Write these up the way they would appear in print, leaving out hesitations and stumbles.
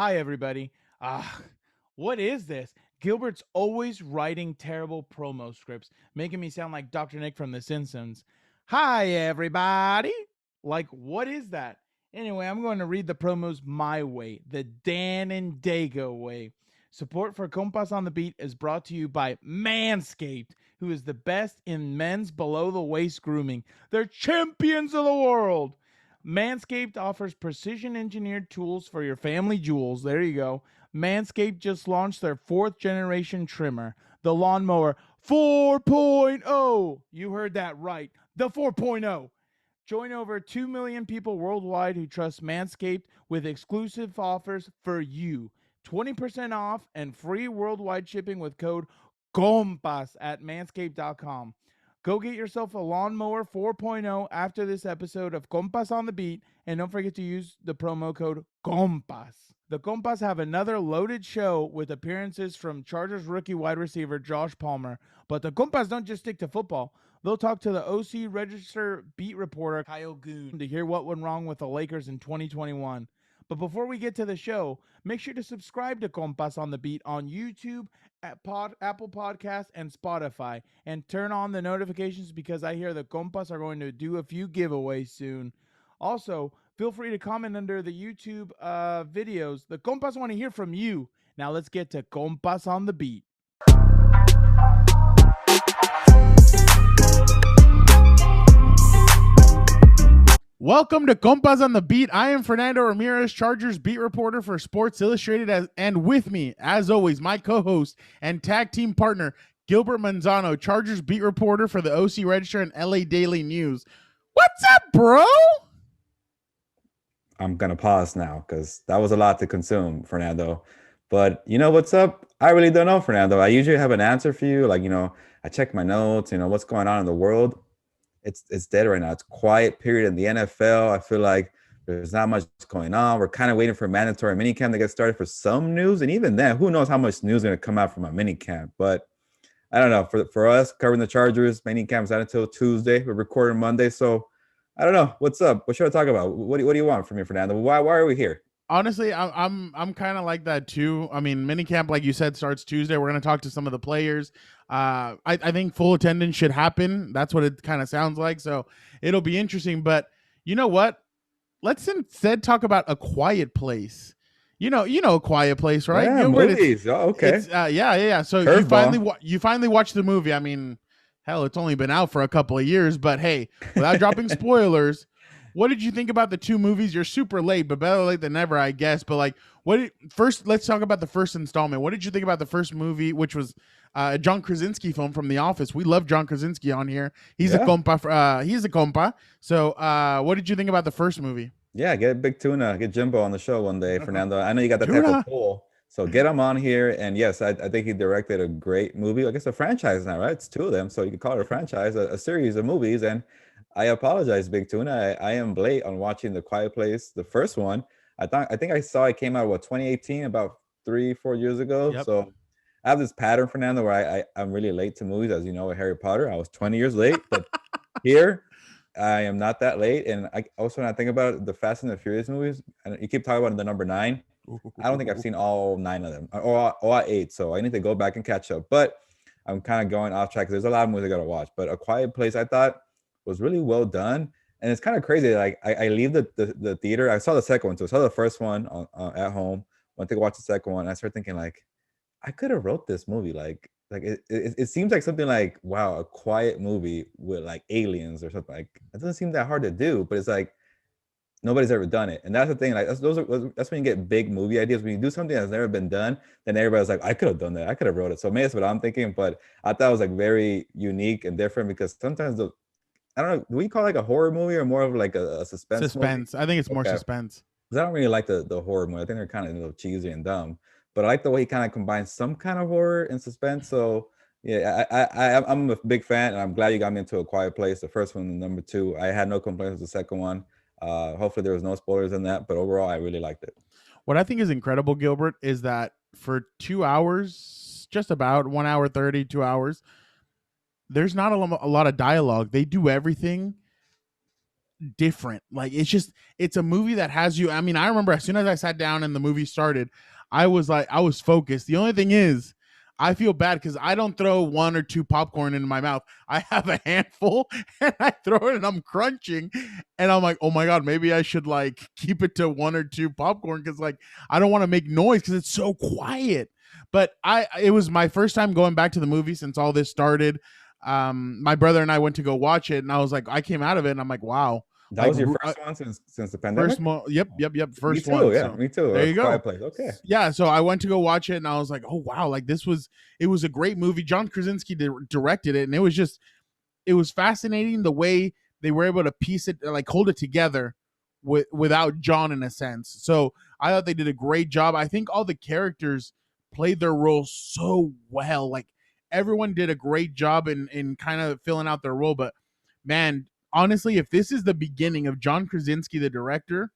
Hi, everybody. Ah, what is this? Gilbert's always writing terrible promo scripts, making me sound like Dr. Nick from The Simpsons. Hi, everybody. Like, what is that? Anyway, I'm going to read the promos my way, the Dan and Dago way. Support for Compas on the Beat is brought to you by Manscaped, who is the best in men's below the waist grooming. They're champions of the world. Manscaped offers precision engineered tools for your family jewels. There you go. Manscaped just launched their 4th generation trimmer, the Lawnmower 4.0. You heard that right. The 4.0. Join over 2 million people worldwide who trust Manscaped with exclusive offers for you. 20% off and free worldwide shipping with code COMPAS at manscaped.com. Go get yourself a Lawnmower 4.0 after this episode of Compas on the Beat, and don't forget to use the promo code COMPAS. The Compas have another loaded show with appearances from Chargers rookie wide receiver Josh Palmer, but the Compas don't just stick to football. They'll talk to the OC Register beat reporter Kyle Goon to hear what went wrong with the Lakers in 2021. But before we get to the show, make sure to subscribe to Compas on the Beat on YouTube, at Apple Podcasts, and Spotify, and turn on the notifications because I hear the Compas are going to do a few giveaways soon. Also, feel free to comment under the YouTube videos. The Compas want to hear from you. Now let's get to Compas on the Beat. Welcome to Compas on the Beat. I am Fernando Ramirez, Chargers beat reporter for Sports Illustrated, and with me, as always, my co-host and tag team partner, Gilbert Manzano, Chargers beat reporter for the OC Register and LA Daily News. What's up, bro? I'm going to pause now because that was a lot to consume, Fernando. But you know what's up? I really don't know, Fernando. I usually have an answer for you. I check my notes, what's going on in the world. It's dead right now. It's quiet period in the NFL. I feel like there's not much going on. We're kind of waiting for mandatory minicamp to get started for some news. And even then, who knows how much news is going to come out from a minicamp. But I don't know. For us, covering the Chargers, minicamp's not until Tuesday. We're recording Monday. So I don't know. What's up? What should I talk about? What do you want from me, Fernando? Why are we here? Honestly, I'm kind of like that too. I mean, minicamp, like you said, starts Tuesday. We're going to talk to some of the players. I think full attendance should happen. That's what it kind of sounds like. So it'll be interesting. But you know what? Let's instead talk about A Quiet Place. You know, A Quiet Place, right? Yeah, Gilbert? movies. Okay. Yeah. So you finally watched the movie. I mean, hell, it's only been out for a couple of years. But hey, without dropping spoilers. What did you think about the two movies? You're super late, but better late than never, I guess. But like, first, let's talk about the first installment. What did you think about the first movie, which was a John Krasinski film from The Office? We love John Krasinski on here. He's a compa. He's a compa. So, what did you think about the first movie? Yeah, get Big Tuna, get Jimbo on the show one day, Fernando. I know you got that type of pull, so get him on here. And yes, I think he directed a great movie. I guess a franchise now, right? It's two of them, so you can call it a franchise, a series of movies. And I apologize, Big Tuna. I am late on watching The Quiet Place, the first one. I think I saw it came out 2018, about 3-4 years ago. Yep. So I have this pattern, Fernando, where I'm really late to movies. As you know, with Harry Potter, I was 20 years late, but here I am not that late. And I also, when I think about the Fast and the Furious movies, and you keep talking about the number 9. I don't think I've seen all 9 of them, or all 8. So I need to go back and catch up. But I'm kind of going off track because there's a lot of movies I got to watch. But A Quiet Place, I thought, was really well done. And it's kind of crazy. Like I leave the theater. I saw the second one. So I saw the first one at home. Went to watch the second one. And I started thinking, like, I could have wrote this movie. Like it seems like something like, wow, a quiet movie with like aliens or something. Like, it doesn't seem that hard to do, but it's like nobody's ever done it. And that's the thing. Like that's when you get big movie ideas. When you do something that's never been done, then everybody's like, I could have done that. I could have wrote it. So maybe that's what I'm thinking. But I thought it was like very unique and different because sometimes I don't know, do we call it like a horror movie or more of like a suspense movie? I think it's more suspense. Because I don't really like the horror movie. I think they're kind of a little cheesy and dumb. But I like the way he kind of combines some kind of horror and suspense. So yeah, I'm a big fan, and I'm glad you got me into A Quiet Place. The first one, and number 2, I had no complaints with the second one. Hopefully there was no spoilers in that, but overall I really liked it. What I think is incredible, Gilbert, is that for 2 hours, just about 1 hour 30, 2 hours, there's not a lot of dialogue. They do everything different. Like it's a movie that has you. I mean, I remember as soon as I sat down and the movie started, I was focused. The only thing is, I feel bad because I don't throw one or two popcorn into my mouth. I have a handful and I throw it and I'm crunching. And I'm like, oh my God, maybe I should like keep it to one or two popcorn because like I don't want to make noise because it's so quiet. But it was my first time going back to the movie since all this started. My brother and I went to go watch it, and I was like, I came out of it and I'm like, wow. That Like, was your first one since the pandemic? Yep. Me First too, one. yeah, So me too. there you go. Quiet Place. Okay. Yeah, so I went to go watch it, and I was like, oh wow, like it was a great movie. John Krasinski directed it, and it was fascinating the way they were able to piece it, like hold it together without John in a sense. So I thought they did a great job. I think all the characters played their roles so well. Like everyone did a great job in kind of filling out their role. But man, honestly, if this is the beginning of John Krasinski, the director,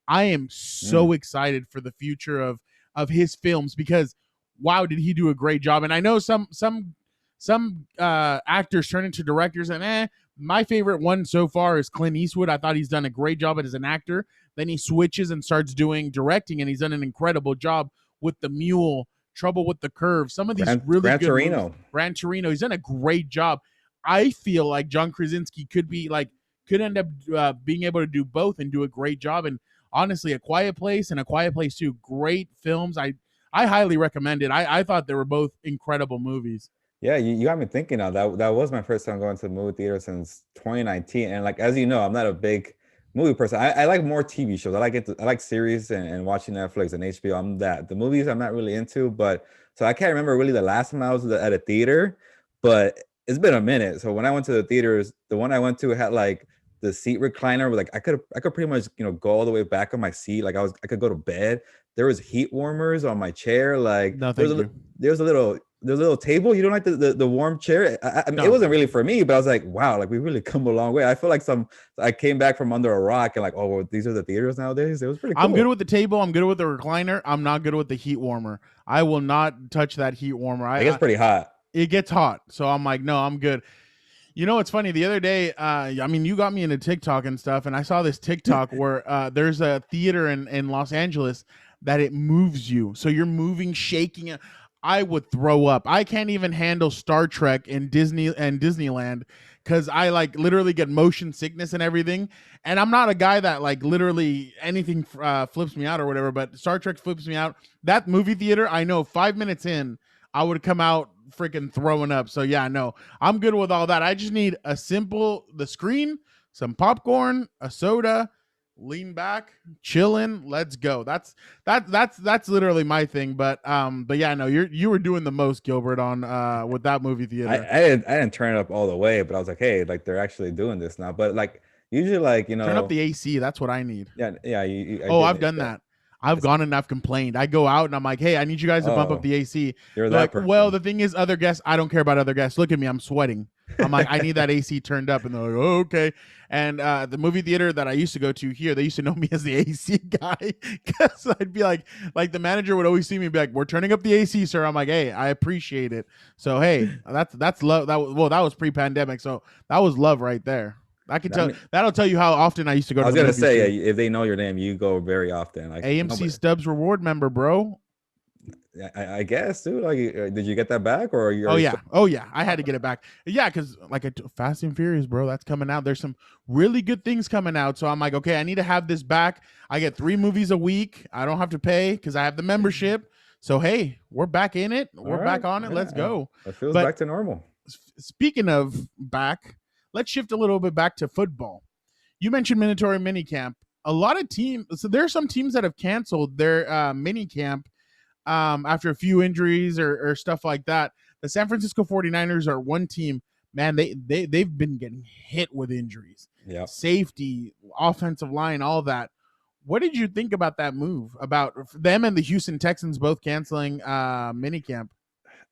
I am so excited for the future of his films because wow, did he do a great job. And I know some actors turn into directors, and my favorite one so far is Clint Eastwood. I thought he's done a great job as an actor. Then he switches and starts doing directing, and he's done an incredible job with The Mule, Trouble with the Curve, some of these Gran Torino. Movies. Gran Torino. He's done a great job. I feel like John Krasinski could end up being able to do both and do a great job. And honestly, A Quiet Place and A Quiet Place 2, great films. I highly recommend it. I thought they were both incredible movies. Yeah, you got me thinking now. That was my first time going to the movie theater since 2019. And like as you know, I'm not a big movie person. I like more TV shows. I like series and watching Netflix and HBO. I'm that. The movies I'm not really into, but so I can't remember really the last time I was at a theater, but it's been a minute. So when I went to the theaters, the one I went to had like the seat recliner where like I could pretty much, go all the way back on my seat. Like I could go to bed. There was heat warmers on my chair. Like there's a little table. You don't like the warm chair? I mean, no. It wasn't really for me, but I was like, wow, like we really come a long way. I feel like I came back from under a rock and like, oh, well, these are the theaters nowadays. It was pretty cool. I'm good with the table. I'm good with the recliner. I'm not good with the heat warmer. I will not touch that heat warmer. It gets pretty hot. It gets hot. So I'm like, no, I'm good. You know, it's funny. The other day, I mean, you got me into TikTok and stuff, and I saw this TikTok where there's a theater in Los Angeles that it moves you. So you're moving, shaking. I would throw up. I can't even handle Star Trek in Disneyland because I like literally get motion sickness and everything. And I'm not a guy that like literally anything flips me out or whatever, but Star Trek flips me out. That movie theater, I know 5 minutes in, I would come out freaking throwing up. So yeah, no, I'm good with all that. I just need the screen, some popcorn, a soda, lean back, chilling, let's go. That's literally my thing. But yeah, no, you were doing the most, Gilbert, on with that movie theater. I didn't turn it up all the way, but I was like, hey, like they're actually doing this now. But like usually, like turn up the AC. That's what I need. Yeah. I've done that. I've gone and I've complained. I go out and I'm like, hey, I need you guys to bump up the AC. You're that person. Well, the thing is, other guests, I don't care about other guests. Look at me, I'm sweating. I'm like, I need that AC turned up. And they're like, oh, okay. And the movie theater that I used to go to here, they used to know me as the AC guy. Because I'd be like the manager would always see me and be like, we're turning up the AC, sir. I'm like, hey, I appreciate it. So, hey, that's love. That was pre-pandemic. So that was love right there. I can tell. That'll tell you how often I used to go. I was gonna say, if they know your name, you go very often. Like AMC Stubbs reward member, bro. I guess, dude. Like, did you get that back, or are you? Oh yeah. I had to get it back. Yeah, because like Fast and Furious, bro, that's coming out. There's some really good things coming out. So I'm like, okay, I need to have this back. I get 3 movies a week. I don't have to pay because I have the membership. So hey, we're back in it. We're back on it. Yeah. Let's go. It feels back to normal. Speaking of back. Let's shift a little bit back to football. You mentioned mandatory minicamp. A lot of teams, so there are some teams that have canceled their minicamp after a few injuries or stuff like that. The San Francisco 49ers are one team. Man, they've been getting hit with injuries. Yeah. Safety, offensive line, all that. What did you think about that move? About them and the Houston Texans both canceling minicamp?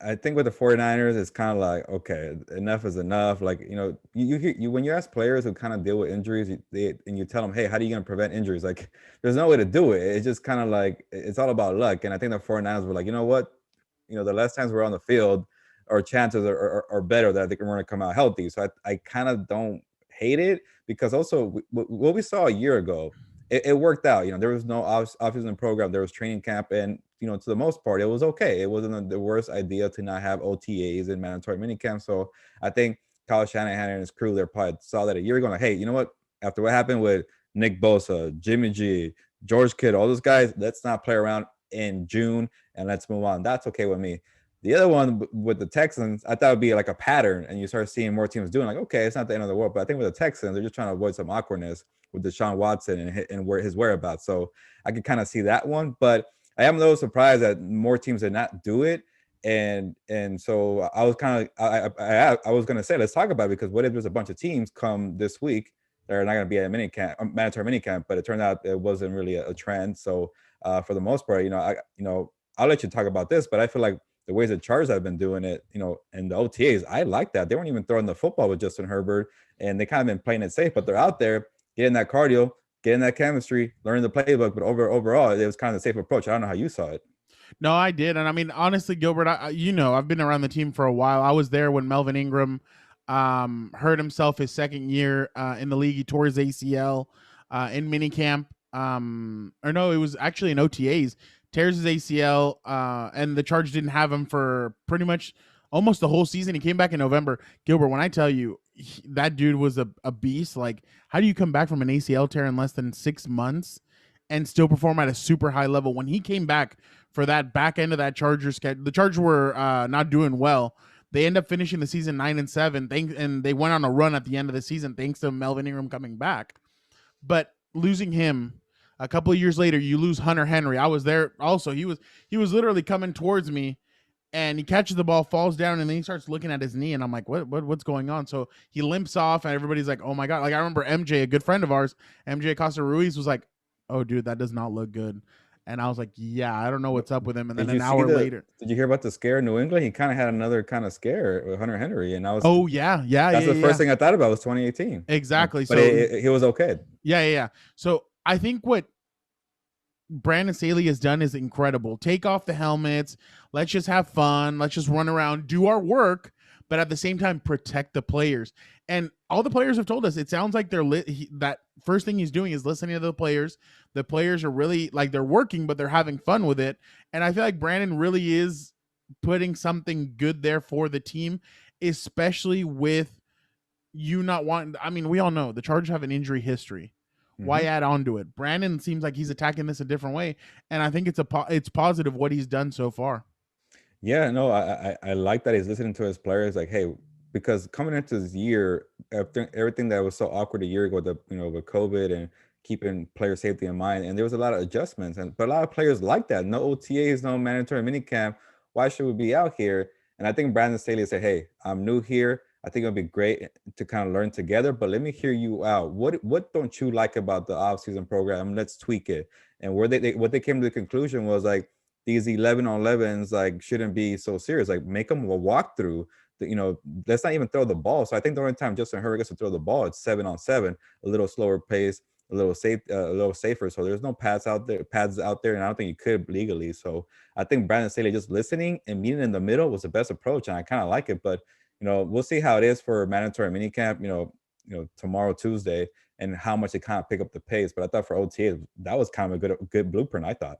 I think with the 49ers, it's kind of like, okay, enough is enough. Like, you when you ask players who kind of deal with injuries, and you tell them, hey, how are you going to prevent injuries? Like, there's no way to do it. It's just kind of like, it's all about luck. And I think the 49ers were like, you know what? The less times we're on the field, our chances are better that I think we're going to come out healthy. So I kind of don't hate it because also what we saw a year ago, it worked out. You know, there was no off-season program, there was training camp, and you know, to the most part, it was okay. It wasn't the worst idea to not have OTAs and mandatory minicamp. So I think Kyle Shanahan and his crew, they probably saw that a year ago. Like, hey, you know what? After what happened with Nick Bosa, Jimmy G, George Kittle, all those guys, let's not play around in June and let's move on. That's okay with me. The other one with the Texans, I thought it would be like a pattern, and you start seeing more teams doing like, okay, it's not the end of the world. But I think with the Texans, they're just trying to avoid some awkwardness with Deshaun Watson and where his whereabouts. So I could kind of see that one. But I am a little surprised that more teams did not do it. And so I was kind of I was gonna say, let's talk about it, because what if there's a bunch of teams come this week that are not gonna be at a mandatory minicamp, but it turned out it wasn't really a trend. So for the most part, I'll let you talk about this, but I feel like the ways the Chargers have been doing it, and the OTAs, I like that. They weren't even throwing the football with Justin Herbert, and they kind of been playing it safe, but they're out there getting that cardio, getting that chemistry, learning the playbook. But overall, it was kind of a safe approach. I don't know how you saw it. No, I did. And I mean, honestly, Gilbert, I've been around the team for a while. I was there when Melvin Ingram hurt himself his second year in the league. He tore his ACL in minicamp. Or no, it was actually in OTAs. Tears his ACL, and the Chargers didn't have him for pretty much almost the whole season. He came back in November. Gilbert, when I tell you that dude was a beast, like, how do you come back from an ACL tear in less than 6 months and still perform at a super high level? When he came back for that back end of that Chargers schedule, the Chargers were not doing well. They end up finishing the season 9-7, and they went on a run at the end of the season thanks to Melvin Ingram coming back. But losing him a couple of years later, you lose Hunter Henry. I was there also. He was literally coming towards me, and he catches the ball, falls down, and then he starts looking at his knee, and I'm like, what's going on? So he limps off, and everybody's like, oh my God. Like, I remember MJ, a good friend of ours, MJ Costa Ruiz, was like, oh dude, that does not look good. And I was like, yeah, I don't know what's up with him. And then an hour later, did you hear about the scare in New England? He kind of had another kind of scare with Hunter Henry, and I was, that's the first thing I thought about was 2018. Exactly. But he was okay. Yeah. So I think what Brandon Staley has done is incredible. Take off the helmets. Let's just have fun. Let's just run around, do our work, but at the same time, protect the players. And all the players have told us, it sounds like that first thing he's doing is listening to the players. The players are really, like, they're working, but they're having fun with it. And I feel like Brandon really is putting something good there for the team, especially with you not wanting. I mean, we all know the Chargers have an injury history. Why add on to it? Brandon seems like he's attacking this a different way, and I think it's positive what he's done so far. Yeah, no, I like that he's listening to his players. Like, hey, because coming into this year, after everything that was so awkward a year ago, with COVID and keeping player safety in mind, and there was a lot of adjustments, but a lot of players like that. No OTAs, no mandatory minicamp. Why should we be out here? And I think Brandon Staley said, hey, I'm new here. I think it'll be great to kind of learn together, but let me hear you out. What don't you like about the off-season program? Let's tweak it. And what they came to the conclusion was, like, these 11-on-11s, like, shouldn't be so serious. Like, make them a walkthrough. Let's not even throw the ball. So I think the only time Justin Herbert gets to throw the ball, it's 7-on-7, a little slower pace, a little safer. So there's no pads out there, and I don't think you could legally. So I think Brandon Staley just listening and meeting in the middle was the best approach, and I kind of like it. But we'll see how it is for mandatory minicamp, tomorrow, Tuesday, and how much they kind of pick up the pace. But I thought for OTA, that was kind of a good blueprint, I thought.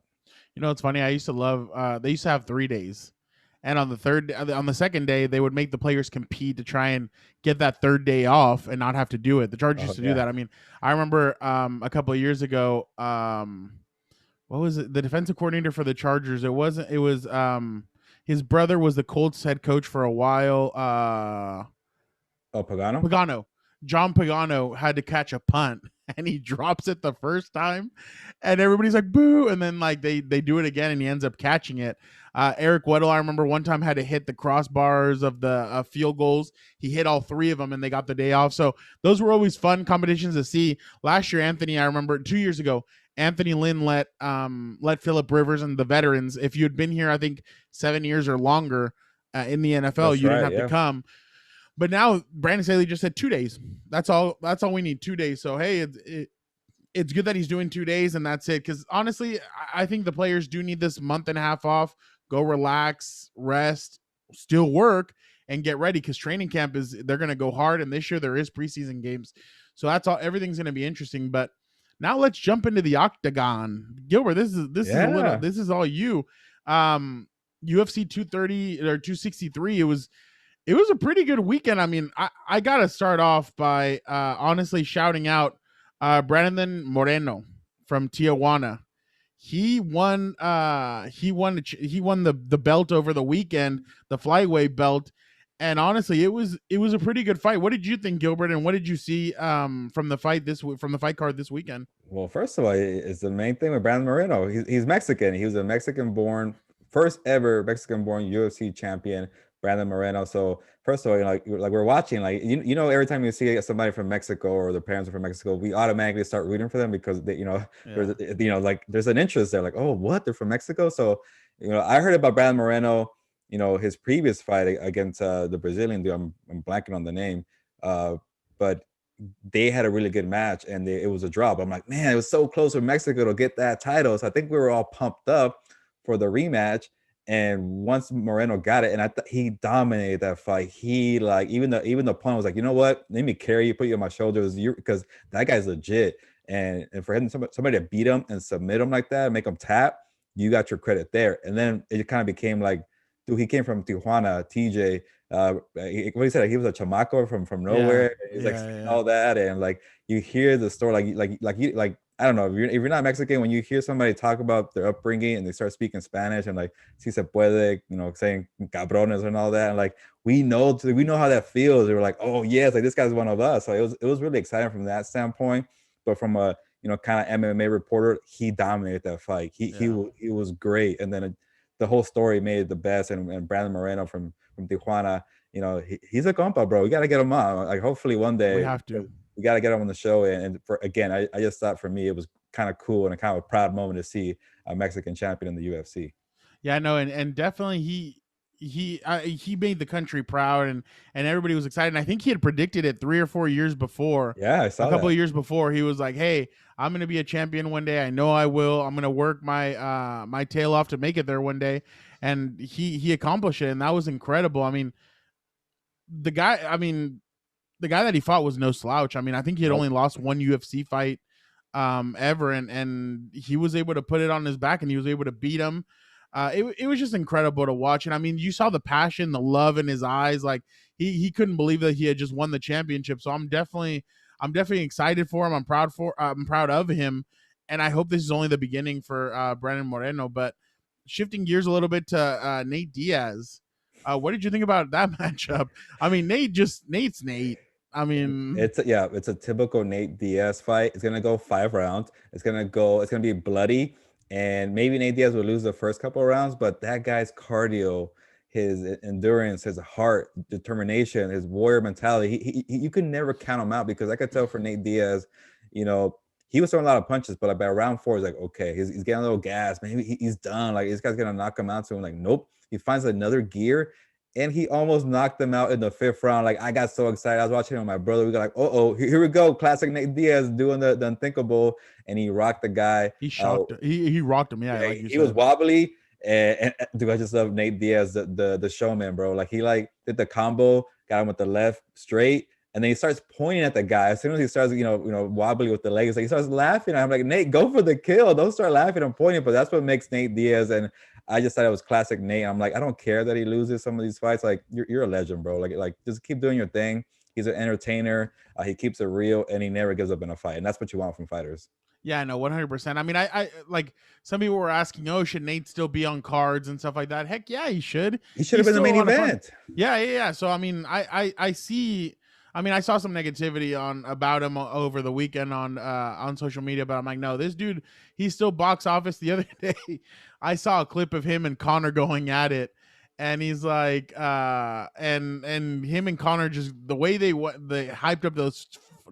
It's funny. I used to love, they used to have 3 days. And on the second day, they would make the players compete to try and get that third day off and not have to do it. The Chargers used to do that. I mean, I remember a couple of years ago, what was it? The defensive coordinator for the Chargers. It was his brother was the Colts head coach for a while. Pagano? Pagano. John Pagano had to catch a punt, and he drops it the first time, and everybody's like, boo. And then, like, they do it again, and he ends up catching it. Eric Weddle, I remember one time, had to hit the crossbars of the field goals. He hit all 3 of them, and they got the day off. So those were always fun competitions to see. Last year, Anthony, I remember 2 years ago, Anthony Lynn let Phillip Rivers and the veterans, if you had been here, I think 7 years or longer in the NFL, you didn't have to come. But now Brandon Staley just said 2 days. That's all we need, 2 days. So, hey, it's good that he's doing 2 days, and that's it. Because honestly, I think the players do need this month and a half off. Go relax, rest, still work, and get ready, because training camp they're going to go hard, and this year there is preseason games, so that's all. Everything's going to be interesting. But now let's jump into the octagon. Gilbert, this is all you. UFC 230 or 263. It was a pretty good weekend. I mean, I gotta start off by honestly shouting out Brandon Moreno from Tijuana. He won the belt over the weekend, the flyweight belt, and honestly, it was a pretty good fight. What did you think, Gilbert, and what did you see from the fight card this weekend? Well, first of all, it's the main thing with Brandon Moreno. He's Mexican. He was a Mexican-born, first ever Mexican-born UFC champion, Brandon Moreno. So first of all, like we're watching, like you know, every time you see somebody from Mexico or their parents are from Mexico, we automatically start rooting for them because they, there's an interest there. Like, oh, what? They're from Mexico. So I heard about Brandon Moreno. His previous fight against the Brazilian dude. I'm blanking on the name, but they had a really good match and it was a draw. But I'm like, man, it was so close for Mexico to get that title. So I think we were all pumped up for the rematch. And once Moreno got it, and I thought he dominated that fight. He even the opponent was like, you know what? Let me carry you, put you on my shoulders, because that guy's legit. And for him, somebody to beat him and submit him like that, make him tap, you got your credit there. And then it kind of became like, dude, he came from Tijuana, TJ. What he said, like, he was a chamaco from nowhere. Yeah. He's all that, and like you hear the story, like I don't know, if you're not Mexican, when you hear somebody talk about their upbringing and they start speaking Spanish and like si se puede, saying cabrones and all that, and like we know how that feels. They were like, oh yes, like this guy's one of us. So it was really exciting from that standpoint. But from a kind of MMA reporter, he dominated that fight. He was great, and then the whole story made it the best. And Brandon Moreno from Tijuana, he's a compa, bro. We got to get him on. Like, hopefully one day we have to. We got to get him on the show. And I just thought for me, it was kind of cool and a kind of a proud moment to see a Mexican champion in the UFC. Yeah, no, and definitely he made the country proud, and everybody was excited. And I think he had predicted it 3 or 4 years before. Yeah, I saw a couple of years before. He was like, "Hey, I'm gonna be a champion one day. I know I will. I'm gonna work my my tail off to make it there one day." And he accomplished it, and that was incredible. I mean, the guy that he fought was no slouch. I mean, I think he had only lost one UFC fight ever, and he was able to put it on his back, and he was able to beat him. It was just incredible to watch. And I mean, you saw the passion, the love in his eyes. Like he couldn't believe that he had just won the championship. So I'm definitely excited for him. I'm proud of him. And I hope this is only the beginning for Brandon Moreno. But shifting gears a little bit to Nate Diaz. What did you think about that matchup? I mean, Nate's Nate. I mean, it's a typical Nate Diaz fight. It's gonna go 5 rounds. It's gonna be bloody. And maybe Nate Diaz will lose the first couple of rounds, but that guy's cardio, his endurance, his heart, determination, his warrior mentality, you can never count him out, because I could tell for Nate Diaz, he was throwing a lot of punches, but by round 4, he's like, okay, he's getting a little gas. Maybe he's done. Like, this guy's going to knock him out. So I'm like, nope. He finds another gear, and he almost knocked him out in the 5th round. Like, I got so excited. I was watching it with my brother. We got like, here we go. Classic Nate Diaz doing the unthinkable. And he rocked the guy. He shocked him. He rocked him. Yeah. Like he was wobbly. And dude, I just love Nate Diaz, the showman, bro. Like, he did the combo, got him with the left straight. And then he starts pointing at the guy. As soon as he starts, wobbly with the legs, like, he starts laughing. I'm like, Nate, go for the kill. Don't start laughing and pointing. But that's what makes Nate Diaz. And I just thought it was classic Nate. I'm like, I don't care that he loses some of these fights. Like, you're a legend, bro. Like just keep doing your thing. He's an entertainer. He keeps it real, and he never gives up in a fight. And that's what you want from fighters. Yeah, no, 100%. I mean, I like, some people were asking, oh, should Nate still be on cards and stuff like that? Heck yeah, he should. He should have been the main event. Yeah. So I mean, I saw some negativity about him over the weekend on social media, but I'm like, no, this dude, he's still box office. The other day, I saw a clip of him and Conor going at it, and he's like, and him and Conor, just the way they hyped up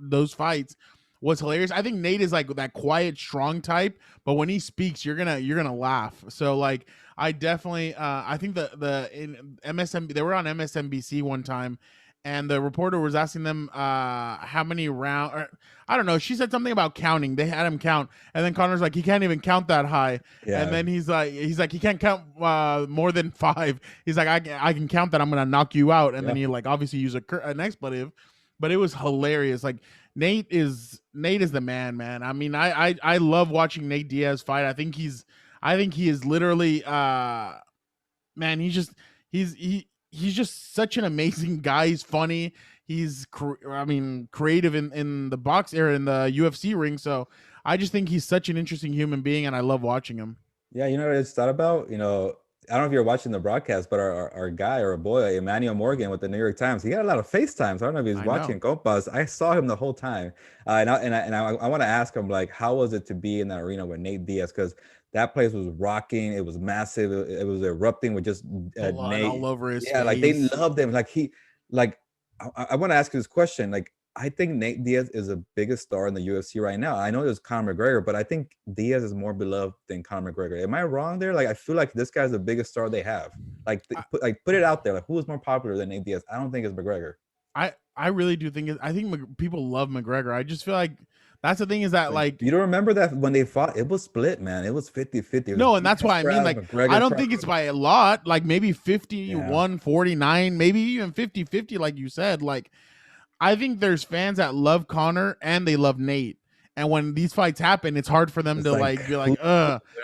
those fights was hilarious. I think Nate is like that quiet, strong type, but when he speaks, you're gonna laugh. So like, I definitely, I think in MSNBC, they were on MSNBC one time, and the reporter was asking them how many round, or I don't know. She said something about counting. They had him count, and then Connor's like, he can't even count that high. Yeah. And then he's like, he can't count more than 5. He's like, I can count that. I'm gonna knock you out. And then he like obviously use an expletive, but it was hilarious. Like Nate is the man. I mean, I love watching Nate Diaz fight. I think he is literally man. He's just such an amazing guy. He's funny. He's creative in the box area, in the UFC ring. So I just think he's such an interesting human being, and I love watching him. Yeah, you know what I just thought about? You know, I don't know if you're watching the broadcast, but our guy or boy, Emmanuel Morgan with the New York Times, he got a lot of FaceTimes. I don't know if he's watching Compas. I saw him the whole time. And I want to ask him, like, how was it to be in that arena with Nate Diaz? Because that place was rocking. It was massive. It was erupting with just Blood Nate all over his face. like they loved him. I want to ask you this question. Like, I think Nate Diaz is the biggest star in the UFC right now. I know there's Conor McGregor, but I think Diaz is more beloved than Conor McGregor. Am I wrong there? Like, I feel like this guy's the biggest star they have. Like, put it out there. Like, who is more popular than Nate Diaz? I don't think it's McGregor. I really do think I think people love McGregor. I just feel like that's the thing is that like you don't remember that when they fought, it was split, man. It was 50-50. No, and that's why I mean, like, McGregor, I don't think it's by a lot, like maybe 51-49, maybe even 50-50, like you said. Like, I think there's fans that love Conor and they love Nate. And when these fights happen, it's hard for them to like be like,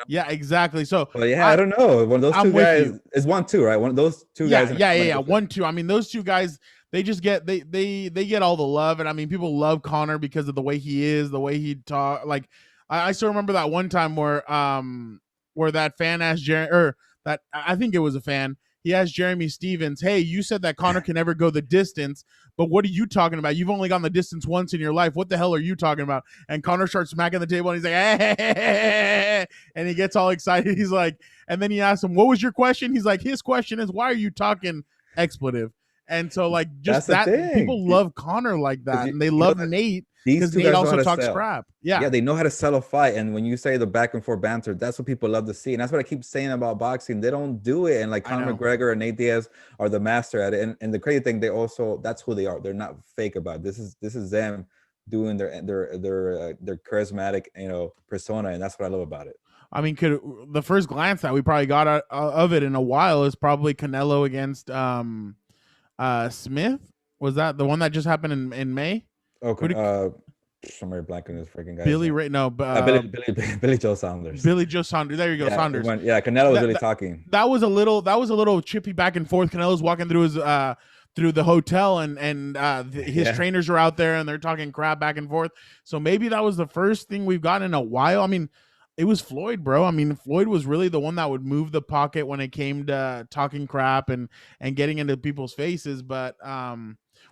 yeah, exactly. So, well, yeah, I don't know. One of those two guys is 1-2, right? One of those two guys. Yeah. 1-2. I mean, those two guys, they just get they get all the love, and I mean, people love Conor because of the way he is, the way he talk. Like, I still remember that one time where that fan asked Jeremy, or that I think it was a fan. He asked Jeremy Stevens, "Hey, you said that Conor can never go the distance, but what are you talking about? You've only gone the distance once in your life. What the hell are you talking about?" And Conor starts smacking the table, and he's like, "Hey," and he gets all excited. He's like, and then he asks him, "What was your question?" He's like, "His question is, why are you talking expletive?" And so, like, just that people love Conor like that, and they love Nate because Nate also talks crap. Yeah, they know how to sell a fight. And when you say the back and forth banter, that's what people love to see. And that's what I keep saying about boxing. They don't do it. And like Conor McGregor and Nate Diaz are the master at it. And the crazy thing, that's who they are. They're not fake about it. This is them doing their charismatic, persona, and that's what I love about it. I mean, the first glance that we probably got out of it in a while is probably Canelo against Smith. Was that the one that just happened in May? Okay. Somewhere blanking this freaking guy. Billy Joe Saunders. Billy Joe Saunders. There you go, Saunders. Canelo was really talking. That was a little chippy back and forth. Canelo's walking through his through the hotel, and his trainers are out there, and they're talking crap back and forth. So maybe that was the first thing we've gotten in a while. I mean, it was Floyd, bro. I mean, Floyd was really the one that would move the pocket when it came to talking crap and getting into people's faces. But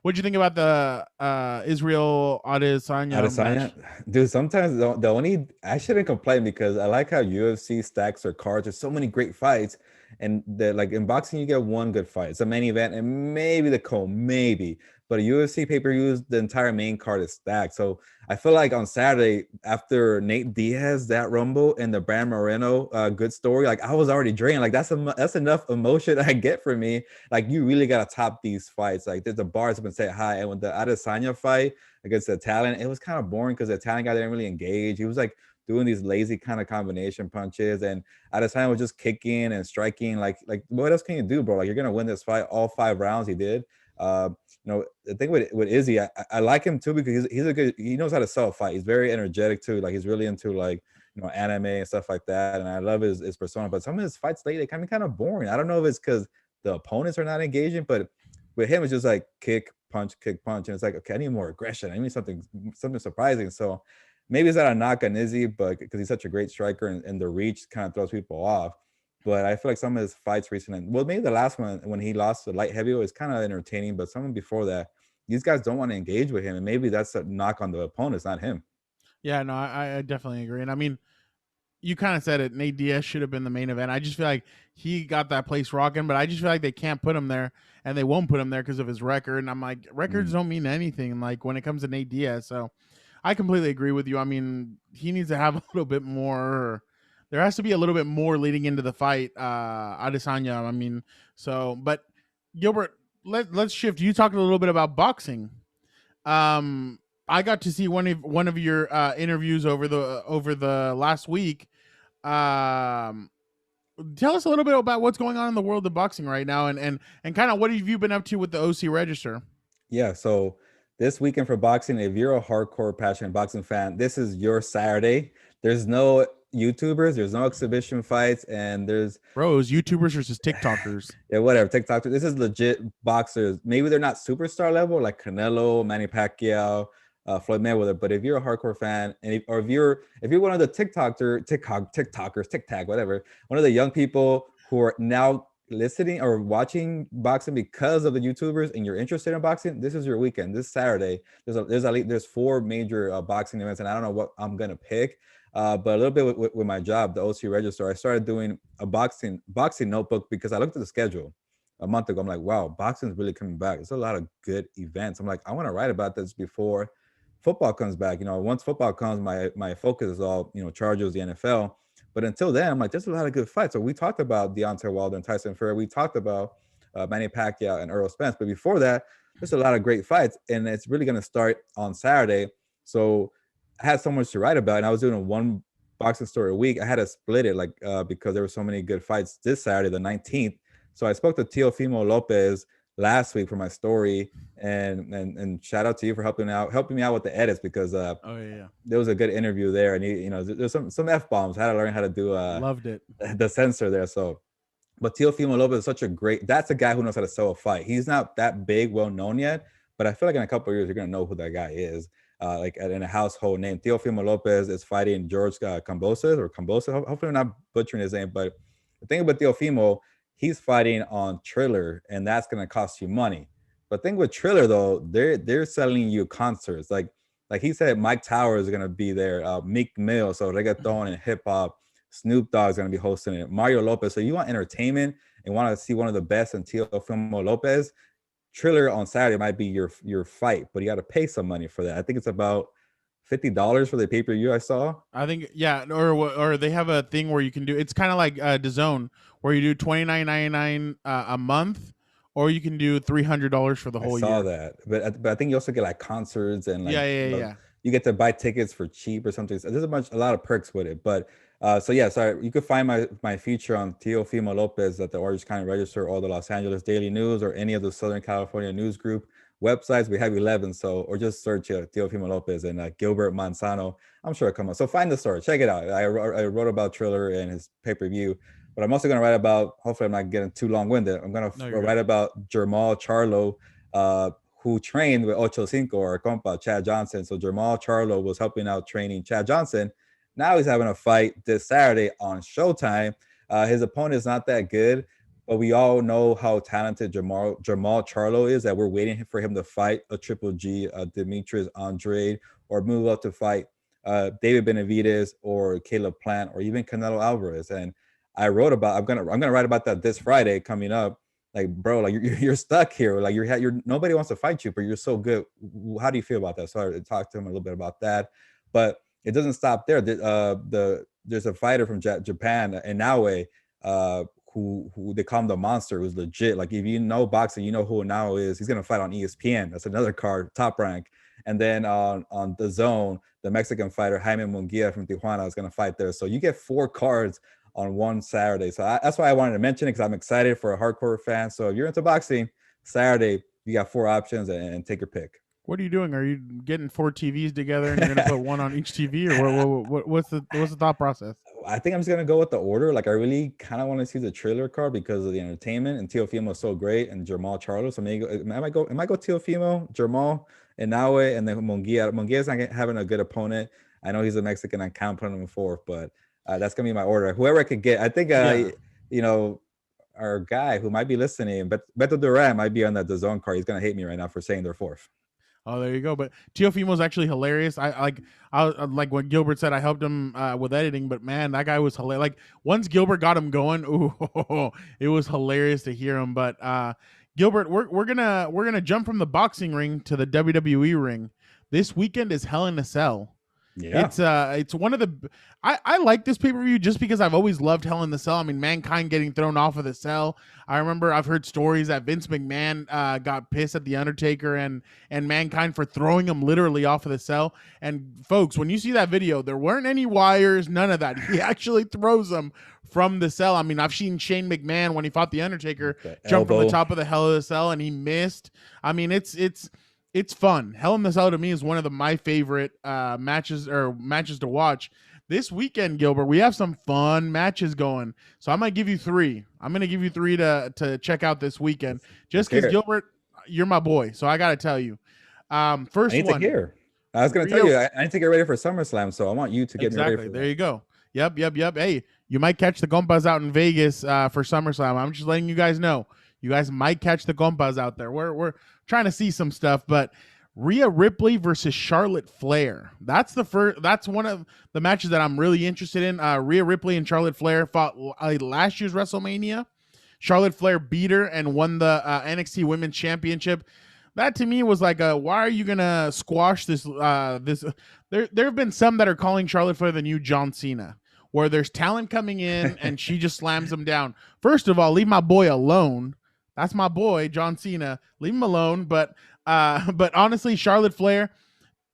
what'd you think about the Israel Adesanya match? Dude, sometimes the only I shouldn't complain because I like how UFC stacks their cards. There's so many great fights, and like in boxing, you get one good fight. It's a main event, and maybe the maybe. But a UFC pay-per-view, the entire main card is stacked. So I feel like on Saturday, after Nate Diaz, that Rumble, and the Brand Moreno good story, like I was already drained. Like that's enough emotion I get from me. Like you really got to top these fights. Like the bar has been set high. And with the Adesanya fight against the Italian, it was kind of boring because the Italian guy didn't really engage. He was like doing these lazy kind of combination punches, and Adesanya was just kicking and striking. Like what else can you do, bro? Like you're gonna win this fight all 5 rounds. He did. The thing with Izzy, I like him too because he knows how to sell a fight. He's very energetic too. Like he's really into like, anime and stuff like that. And I love his persona, but some of his fights lately can be kind of boring. I don't know if it's because the opponents are not engaging, but with him, it's just like kick, punch. And it's like, okay, I need more aggression. I need something surprising. So maybe it's not a knock on Izzy, but because he's such a great striker and the reach kind of throws people off. But I feel like some of his fights recently, well, maybe the last one when he lost the light heavyweight is kind of entertaining, but someone before that, these guys don't want to engage with him, and maybe that's a knock on the opponents, not him. Yeah, no, I definitely agree. And I mean, you kind of said it. Nate Diaz should have been the main event. I just feel like he got that place rocking, but I just feel like they can't put him there, and they won't put him there because of his record. And I'm like, records don't mean anything, like when it comes to Nate Diaz. So I completely agree with you. I mean, he needs to have a little bit more. There has to be a little bit more leading into the fight, Adesanya. I mean, so, but Gilbert, let's shift. You talked a little bit about boxing. I got to see one of your interviews over the last week. Tell us a little bit about what's going on in the world of boxing right now, and kind of what have you been up to with the OC Register? Yeah, so this weekend for boxing, if you're a hardcore passionate boxing fan, this is your Saturday. There's no YouTubers, there's no exhibition fights, and there's Bros, YouTubers versus TikTokers. yeah, whatever. TikTok. This is legit boxers. Maybe they're not superstar level like Canelo, Manny Pacquiao, Floyd Mayweather. But if you're a hardcore fan, and if you're one of the TikTokers, TikTok, whatever, one of the young people who are now listening or watching boxing because of the YouTubers, and you're interested in boxing, this is your weekend. This Saturday, there's 4 major boxing events, and I don't know what I'm gonna pick. But a little bit with my job, the OC Register, I started doing a boxing notebook because I looked at the schedule a month ago. I'm like, wow, boxing is really coming back. There's a lot of good events. I'm like, I want to write about this before football comes back. Once football comes, my focus is all, Chargers, the NFL. But until then, I'm like, there's a lot of good fights. So we talked about Deontay Wilder and Tyson Fury. We talked about Manny Pacquiao and Errol Spence. But before that, there's a lot of great fights. And it's really going to start on Saturday. So I had so much to write about, and I was doing one boxing story a week. I had to split it because there were so many good fights this Saturday, the 19th. So I spoke to Teofimo Lopez last week for my story, and shout out to you for helping me out with the edits, because there was a good interview there, and there's some F-bombs. I had to learn how to do loved it, the censor there. So, but Teofimo Lopez is such that's a guy who knows how to sell a fight. He's not that big, well known yet, but I feel like in a couple of years you're gonna know who that guy is. In a household name. Teofimo Lopez is fighting George Combosa. Hopefully I'm not butchering his name, but the thing about Teofimo, he's fighting on Triller, and that's going to cost you money. But the thing with Triller, though, they're selling you concerts. Like he said, Mike Towers is going to be there, Meek Mill, so reggaeton and hip hop. Snoop Dogg's going to be hosting it, Mario Lopez. So you want entertainment and want to see one of the best in Teofimo Lopez, Triller on Saturday might be your fight, but you got to pay some money for that. I think it's about $50 for the pay-per-view I saw. I think, yeah, or they have a thing where you can do, it's kind of like DAZN, where you do $29.99 a month, or you can do $300 for the whole year. I saw that, but I think you also get like concerts and like yeah. You get to buy tickets for cheap or something. So there's a lot of perks with it. But you could find my feature on Teofimo Lopez at the Orange County Register, or the Los Angeles Daily News, or any of the Southern California news group websites. We have 11, or just search Teofimo Lopez and Gilbert Manzano. I'm sure it'll come up. So find the story, check it out. I wrote about Triller and his pay-per-view, but I'm also going to write about, hopefully I'm not getting too long-winded, I'm going to write about Jermall Charlo, who trained with Ocho Cinco, or Compas, Chad Johnson. So Jermall Charlo was helping out training Chad Johnson. Now he's having a fight this Saturday on Showtime. His opponent is not that good, but we all know how talented Jermall Charlo is, that we're waiting for him to fight a Triple G, Demetrius Andrade, or move up to fight David Benavidez or Caleb Plant, or even Canelo Alvarez. And I wrote about, I'm gonna write about that this Friday coming up. Like, bro, like you're stuck here. Like you're nobody wants to fight you, but you're so good. How do you feel about that? So I talked to him a little bit about that, but it doesn't stop there. There's a fighter from Japan, Inoue, who they call him the Monster, who's legit. Like, if you know boxing, you know who Inoue is. He's gonna fight on ESPN. That's another card, Top Rank. And then on DAZN, the Mexican fighter Jaime Munguia from Tijuana is gonna fight there. So you get 4 cards on one Saturday. So that's why I wanted to mention it, because I'm excited for a hardcore fan. So if you're into boxing, Saturday, you got 4 options, and take your pick. What are you doing? Are you getting 4 TVs together and you're going to put one on each TV, or what's the thought process? I think I'm just going to go with the order. Like, I really kind of want to see the Triller card because of the entertainment, and Teofimo is so great, and Jermall Charlo. So maybe I might go Teofimo, Jermall, Inoue, and then Munguia. Munguia's not having a good opponent. I know he's a Mexican. I can't put him in 4th, but that's gonna be my order. Whoever I could get, I think our guy who might be listening, Beto Duran, might be on that DAZN card. He's gonna hate me right now for saying they're 4th. Oh, there you go. But Teofimo's actually hilarious. I like what Gilbert said. I helped him with editing, but man, that guy was hilarious. Like, once Gilbert got him going, it was hilarious to hear him. But Gilbert, we're gonna jump from the boxing ring to the WWE ring. This weekend is Hell in a Cell. Yeah. It's one of the I like this pay-per-view just because I've always loved Hell in the Cell. I mean, Mankind getting thrown off of the cell. I remember I've heard stories that Vince McMahon got pissed at the Undertaker and Mankind for throwing him literally off of the cell. And folks, when you see that video, there weren't any wires, none of that. He actually throws them from the cell. I mean, I've seen Shane McMahon when he fought the Undertaker jump from the top of the Hell in the Cell and he missed. I mean, it's fun. Hell in the Cell to me is one of my favorite matches to watch. This weekend, Gilbert, we have some fun matches going. So I might give you 3. I'm going to give you 3 to check out this weekend. Just because, Gilbert, you're my boy. So I got to tell you. First I need one. to hear. I was going to tell you, I need to get ready for SummerSlam. So I want you to get me ready for that. There you go. Yep. Hey, you might catch the Compas out in Vegas for SummerSlam. I'm just letting you guys know. You guys might catch the Compas out there. We're trying to see some stuff, but Rhea Ripley versus Charlotte Flair. That's one of the matches that I'm really interested in. Rhea Ripley and Charlotte Flair fought last year's WrestleMania. Charlotte Flair beat her and won the NXT Women's Championship. That to me was like, why are you gonna squash this? There have been some that are calling Charlotte Flair the new John Cena, where there's talent coming in and she just slams them down. First of all, leave my boy alone. That's my boy, John Cena. Leave him alone. But honestly, Charlotte Flair,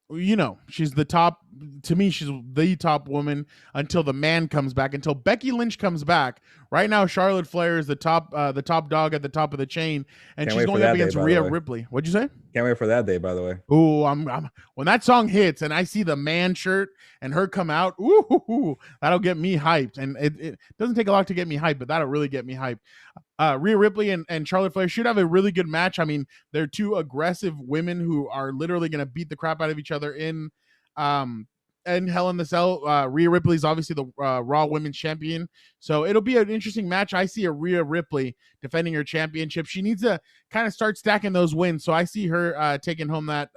you know, she's the top. To me, she's the top woman until the man comes back, until Becky Lynch comes back. Right now, Charlotte Flair is the top dog at the top of the chain, and she's going up against Rhea Ripley. What'd you say? Can't wait for that day, by the way. Ooh, I'm when that song hits and I see the man shirt and her come out, ooh, that'll get me hyped. And it doesn't take a lot to get me hyped, but that'll really get me hyped. Rhea Ripley and Charlotte Flair should have a really good match. I mean, they're two aggressive women who are literally going to beat the crap out of each other in Hell in the Cell. Rhea Ripley's obviously the Raw Women's Champion, so it'll be an interesting match. I see a Rhea Ripley defending her championship. She needs to kind of start stacking those wins, so I see her taking home that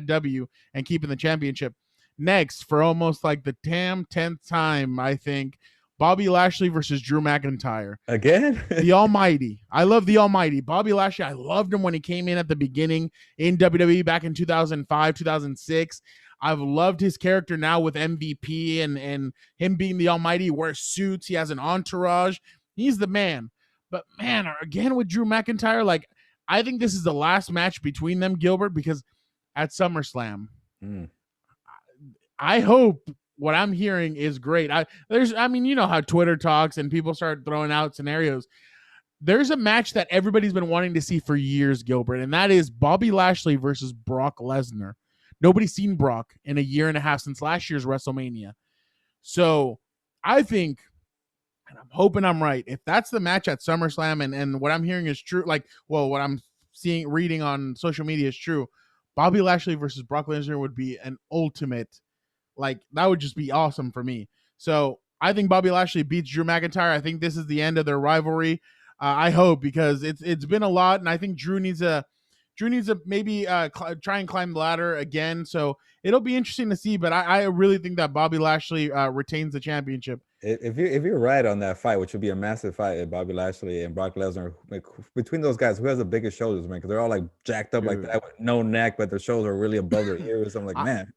W and keeping the championship. Next, for almost like the 10th time, I think, Bobby Lashley versus Drew McIntyre. Again? The Almighty. I love the Almighty. Bobby Lashley, I loved him when he came in at the beginning in WWE back in 2005, 2006. I've loved his character now with MVP and him being the Almighty. He wears suits. He has an entourage. He's the man. But, man, again with Drew McIntyre, like, I think this is the last match between them, Gilbert, because at SummerSlam, I hope what I'm hearing is great. You know how Twitter talks and people start throwing out scenarios. There's a match that everybody's been wanting to see for years, Gilbert, and that is Bobby Lashley versus Brock Lesnar. Nobody's seen Brock in a year and a half since last year's WrestleMania. So I think, and I'm hoping I'm right, if that's the match at SummerSlam and what I'm hearing is true, what I'm reading on social media is true, Bobby Lashley versus Brock Lesnar would be an ultimate. Like, that would just be awesome for me. So I think Bobby Lashley beats Drew McIntyre. I think this is the end of their rivalry. I hope, because it's been a lot, and I think Drew needs to maybe try and climb the ladder again. So it'll be interesting to see. But I really think that Bobby Lashley retains the championship. If you're right on that fight, which would be a massive fight, Bobby Lashley and Brock Lesnar, like, between those guys, who has the biggest shoulders, man? Because they're all like jacked up like that with no neck, but their shoulders are really above their ears. I'm like, man,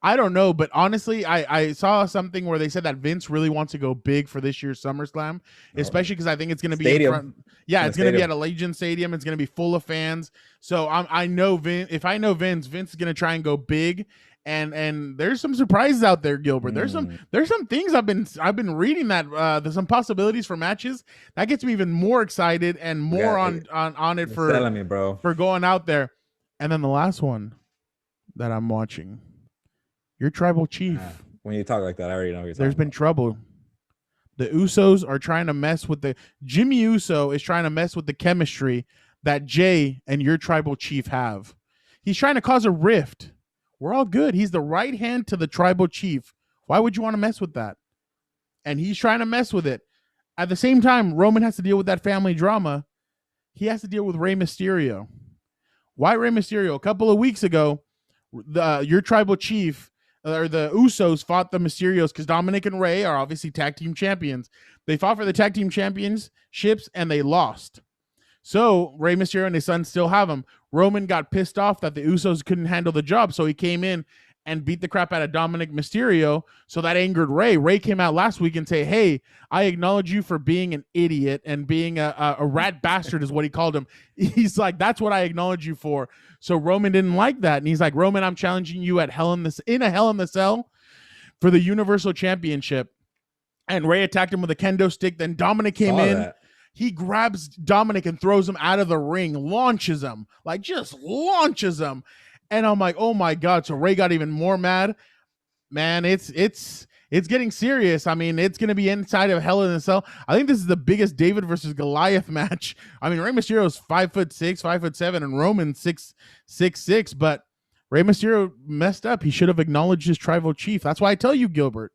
I don't know, but honestly, I saw something where they said that Vince really wants to go big for this year's SummerSlam, especially because I think it's going to be in front. Yeah, it's going to be at Allegiant Stadium. It's going to be full of fans. So I know Vince. If I know Vince is going to try and go big. And there's some surprises out there, Gilbert. There's some things I've been reading that there's some possibilities for matches that gets me even more excited and more on it for telling me, bro, for going out there. And then the last one that I'm watching, your Tribal Chief. When you talk like that, I already know you're There's been trouble. The Usos are trying to mess with Jimmy Uso is trying to mess with the chemistry that Jay and your Tribal Chief have. He's trying to cause a rift. We're all good. He's the right hand to the Tribal Chief. Why would you want to mess with that? And he's trying to mess with it. At the same time, Roman has to deal with that family drama. He has to deal with Rey Mysterio. Why Rey Mysterio? A couple of weeks ago, your Tribal Chief, or the Usos, fought the Mysterios because Dominic and Rey are obviously tag team champions. They fought for the tag team championships and they lost. So Rey Mysterio and his son still have him. Roman got pissed off that the Usos couldn't handle the job, so he came in and beat the crap out of Dominic Mysterio. So that angered Ray. Ray came out last week and say, hey, I acknowledge you for being an idiot and being a rat bastard is what he called him. He's like, that's what I acknowledge you for. So Roman didn't like that. And he's like, Roman, I'm challenging you at Hell in a Hell in the Cell for the Universal Championship. And Ray attacked him with a kendo stick. Then Dominic came in. That. He grabs Dominic and throws him out of the ring, launches him, like just launches him. And I'm like, oh my God. So Ray got even more mad. Man, it's getting serious. I mean, it's going to be inside of Hell in a Cell. I think this is the biggest David versus Goliath match. I mean, Rey Mysterio is 5'6", 5'7", and Roman 6'6", but Rey Mysterio messed up. He should have acknowledged his tribal chief. That's why I tell you, Gilbert,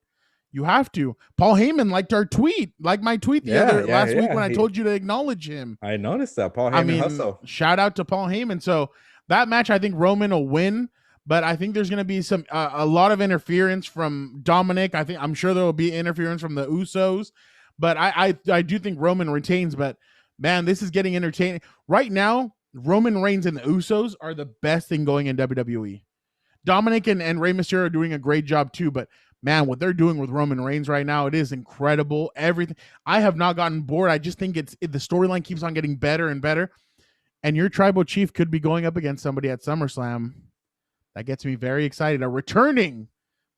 you have to. Paul Heyman liked our tweet, like my tweet last week when I told you to acknowledge him. I noticed that. Paul Heyman hustle. Shout out to Paul Heyman. So that match, I think Roman will win, but I think there's going to be some a lot of interference from Dominic. I'm sure there will be interference from the Usos, but I do think Roman retains. But man, this is getting entertaining right now. Roman Reigns and the Usos are the best thing going in WWE. Dominic and Rey Mysterio are doing a great job too, but man, what they're doing with Roman Reigns right now, it is incredible. Everything. I have not gotten bored. I just think the storyline keeps on getting better and better. And your tribal chief could be going up against somebody at SummerSlam. That gets me very excited. A returning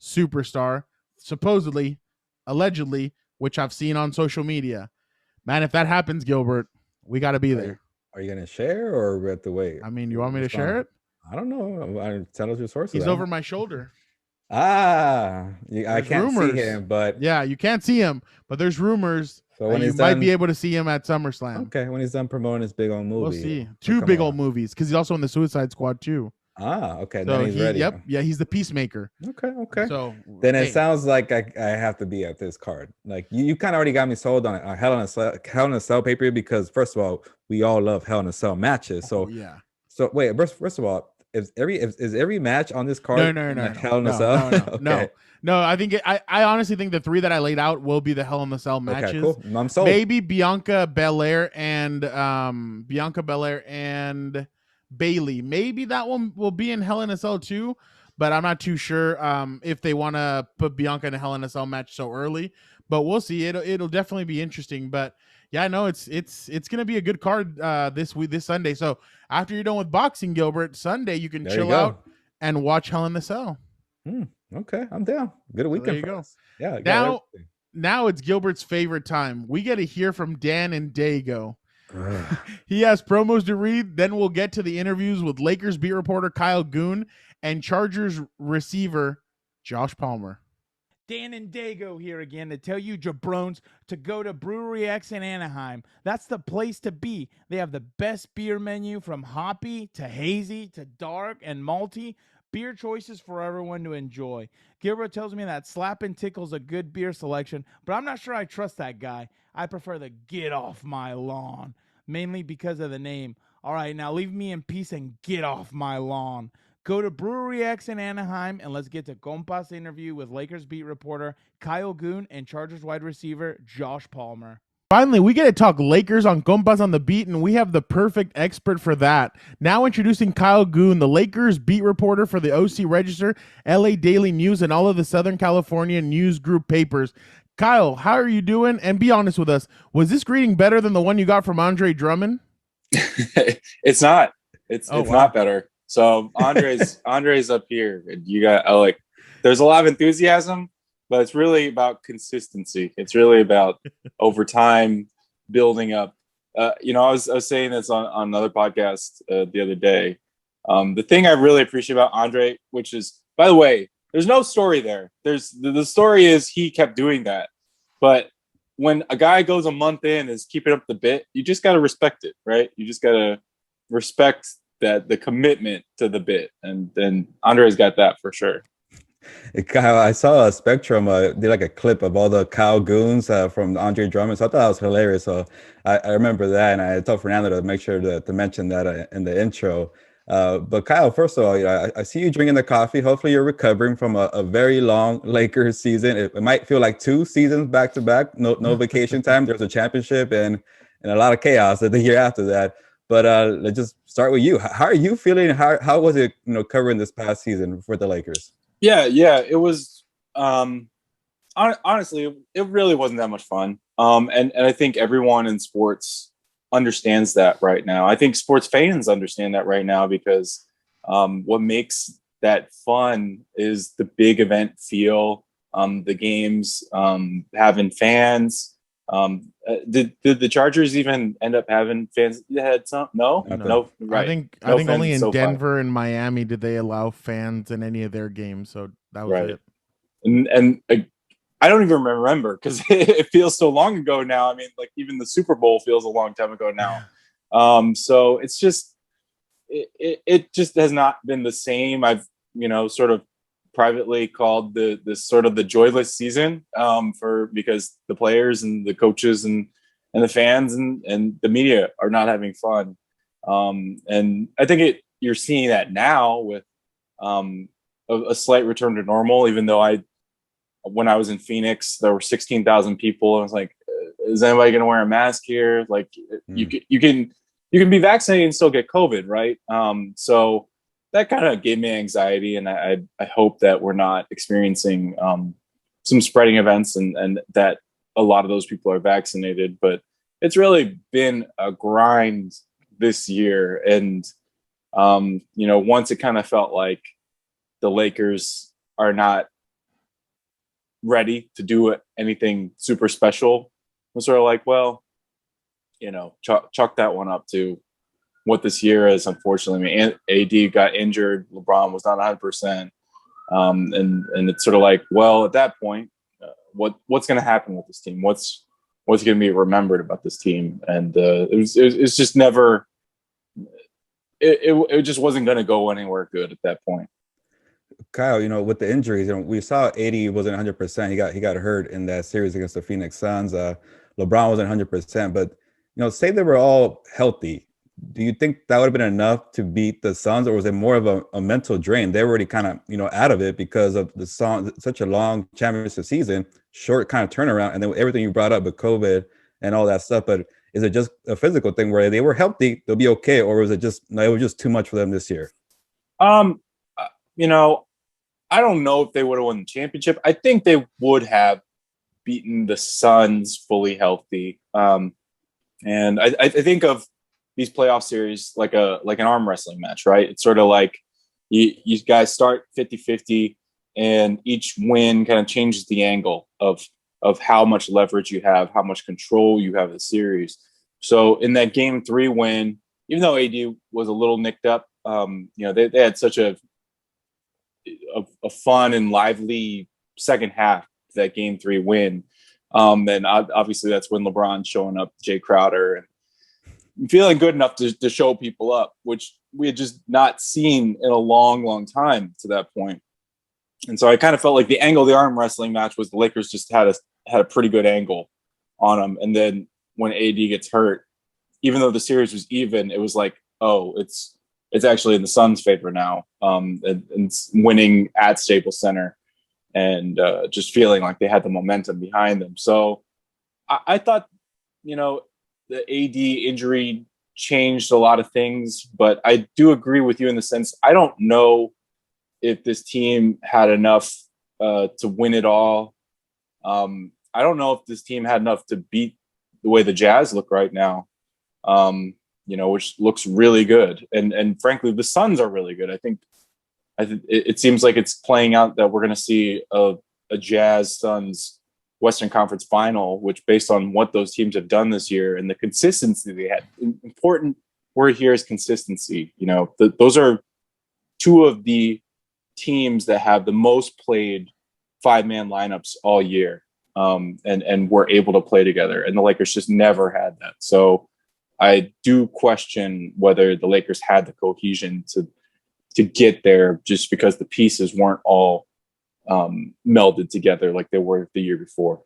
superstar, supposedly, allegedly, which I've seen on social media. Man, if that happens, Gilbert, we got to be there. Are you going to share or we have to wait? I mean, you want me to share it? I don't know. Tell us your sources. He's over my shoulder. I can't see him, but yeah, you can't see him, but there's rumors so when you might be able to see him at SummerSlam. Okay, when he's done promoting his big old movie. We'll see. Two big old movies, because he's also in the Suicide Squad too. Okay. So then he's ready. Yep. Yeah, he's the Peacemaker. Okay. So then it sounds like I have to be at this card. Like you kind of already got me sold on a Hell in a Cell pay-per-view, because first of all, we all love Hell in a Cell matches. So yeah. So wait, first of all, is every match on this card no, Hell in a Cell? Okay. No, I think I honestly think the three that I laid out will be the Hell in the Cell matches. Okay, cool. I'm sold. Maybe Bianca Belair and Bailey. Maybe that one will be in Hell in a Cell too, but I'm not too sure if they want to put Bianca in a Hell in a Cell match so early. But we'll see. It'll definitely be interesting. But yeah, no, it's gonna be a good card this Sunday. So after you're done with boxing, Gilbert, Sunday you can chill out and watch Hell in the Cell. Okay, I'm down. Good weekend. There you go. Yeah. Now it's Gilbert's favorite time. We get to hear from Dan and Dago. He has promos to read. Then we'll get to the interviews with Lakers beat reporter Kyle Goon and Chargers receiver Josh Palmer. Dan and Dago here again to tell you jabrones to go to Brewery X in Anaheim. That's the place to be. They have the best beer menu, from hoppy to hazy to dark and malty. Beer choices for everyone to enjoy. Gilbert tells me that Slappin' Tickle's a good beer selection, but I'm not sure I trust that guy. I prefer the Get Off My Lawn, mainly because of the name. All right, now leave me in peace and get off my lawn. Go to Brewery X in Anaheim, and let's get to Compas interview with Lakers beat reporter Kyle Goon and Chargers wide receiver Josh Palmer. Finally, we get to talk Lakers on Compas on the Beat, and we have the perfect expert for that. Now introducing Kyle Goon, the Lakers beat reporter for the OC Register, LA Daily News, and all of the Southern California News Group papers. Kyle, how are you doing? And be honest with us, was this greeting better than the one you got from Andre Drummond? It's not. It's not better. So Andre's up here, and you got there's a lot of enthusiasm, but it's really about consistency. It's really about over time building up. I was saying this on another podcast the other day. The thing I really appreciate about Andre, which is, by the way, there's no story there. The story is he kept doing that. But when a guy goes a month in and is keeping up the bit, you just got to respect it, right? You just got to respect that, the commitment to the bit. And Andre's got that for sure. Kyle, I saw a Spectrum did like a clip of all the Kyle Goons from Andre Drummond. So I thought that was hilarious. So I remember that, and I told Fernando to make sure to mention that in the intro. But Kyle, first of all, I see you drinking the coffee. Hopefully you're recovering from a very long Lakers season. It might feel like 2 seasons back to back. No vacation time. There's a championship and a lot of chaos the year after that. But let's just start with you. How are you feeling? How was it, covering this past season for the Lakers? Yeah, it was. Honestly, it really wasn't that much fun. And I think everyone in sports understands that right now. I think sports fans understand that right now because what makes that fun is the big event feel, the games, having fans. Did the Chargers even end up having fans? They had some? No, right. I think only in Denver and Miami did they allow fans in any of their games. So that was it. And I don't even remember because it feels so long ago now. I mean, like even the Super Bowl feels a long time ago now. So it's just it just has not been the same. I've sort of privately called this sort of the joyless season because the players and the coaches and the fans and the media are not having fun. And I think you're seeing that now with a slight return to normal, even though when I was in Phoenix, there were 16,000 people. I was like, is anybody going to wear a mask here? Like you can be vaccinated and still get COVID. Right. So that kind of gave me anxiety, and I hope that we're not experiencing some spreading events and that a lot of those people are vaccinated, but it's really been a grind this year. And, once it kind of felt like the Lakers are not ready to do anything super special, was sort of like, well, chalk that one up to what this year is. Unfortunately, I mean, AD got injured, LeBron was not 100%, and it's sort of like, well, at that point, what's going to happen with this team? What's going to be remembered about this team? And it's just never. It just wasn't going to go anywhere good at that point. Kyle, with the injuries, we saw AD wasn't 100%. He got hurt in that series against the Phoenix Suns. LeBron wasn't 100%, but say they were all healthy. Do you think that would have been enough to beat the Suns, or was it more of a mental drain? They were already kind of out of it because of the Suns, such a long championship season, short kind of turnaround, and then everything you brought up with COVID and all that stuff. But is it just a physical thing where they were healthy, they'll be okay, or was it just it was just too much for them this year? I don't know if they would have won the championship. I think they would have beaten the Suns fully healthy. And I think of these playoff series like an arm wrestling match, right? It's sort of like you guys start 50-50, and each win kind of changes the angle of how much leverage you have, how much control you have of the series. So in that game 3 win, even though AD was a little nicked up, they had such a fun and lively second half to that game 3 win. And obviously that's when LeBron's showing up, Jay Crowder, and feeling good enough to show people up, which we had just not seen in a long, long time to that point. And so I kind of felt like the angle of the arm wrestling match was the Lakers just had a pretty good angle on them. And then when AD gets hurt, even though the series was even, it was like, oh, it's actually in the Suns' favor now, and winning at Staples Center, and just feeling like they had the momentum behind them. So I thought, the AD injury changed a lot of things, but I do agree with you in the sense I don't know if this team had enough to win it all. I don't know if this team had enough to beat the way the Jazz look right now. Which looks really good. And frankly, the Suns are really good. I think it seems like it's playing out that we're going to see a Jazz Suns Western Conference final, which based on what those teams have done this year and the consistency they had, important word here is consistency. Those are two of the teams that have the most played 5-man lineups all year. And were able to play together, and the Lakers just never had that. So I do question whether the Lakers had the cohesion to get there, just because the pieces weren't all melded together like they were the year before.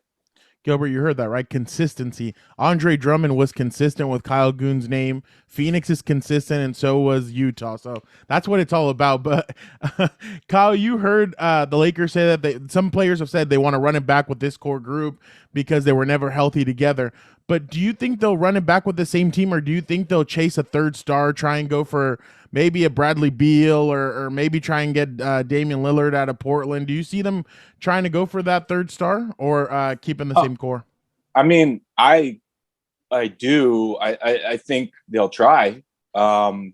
Gilbert, you heard that, right? Consistency. Andre Drummond was consistent with Kyle Goon's name. Phoenix is consistent, and so was Utah. So that's what it's all about. But Kyle, you heard the Lakers say that some players have said they want to run it back with this core group because they were never healthy together. But do you think they'll run it back with the same team, or do you think they'll chase a third star, try and go for maybe a Bradley Beal, or maybe try and get Damian Lillard out of Portland? Do you see them trying to go for that third star, or keeping the same core? I mean, I do. I think they'll try. They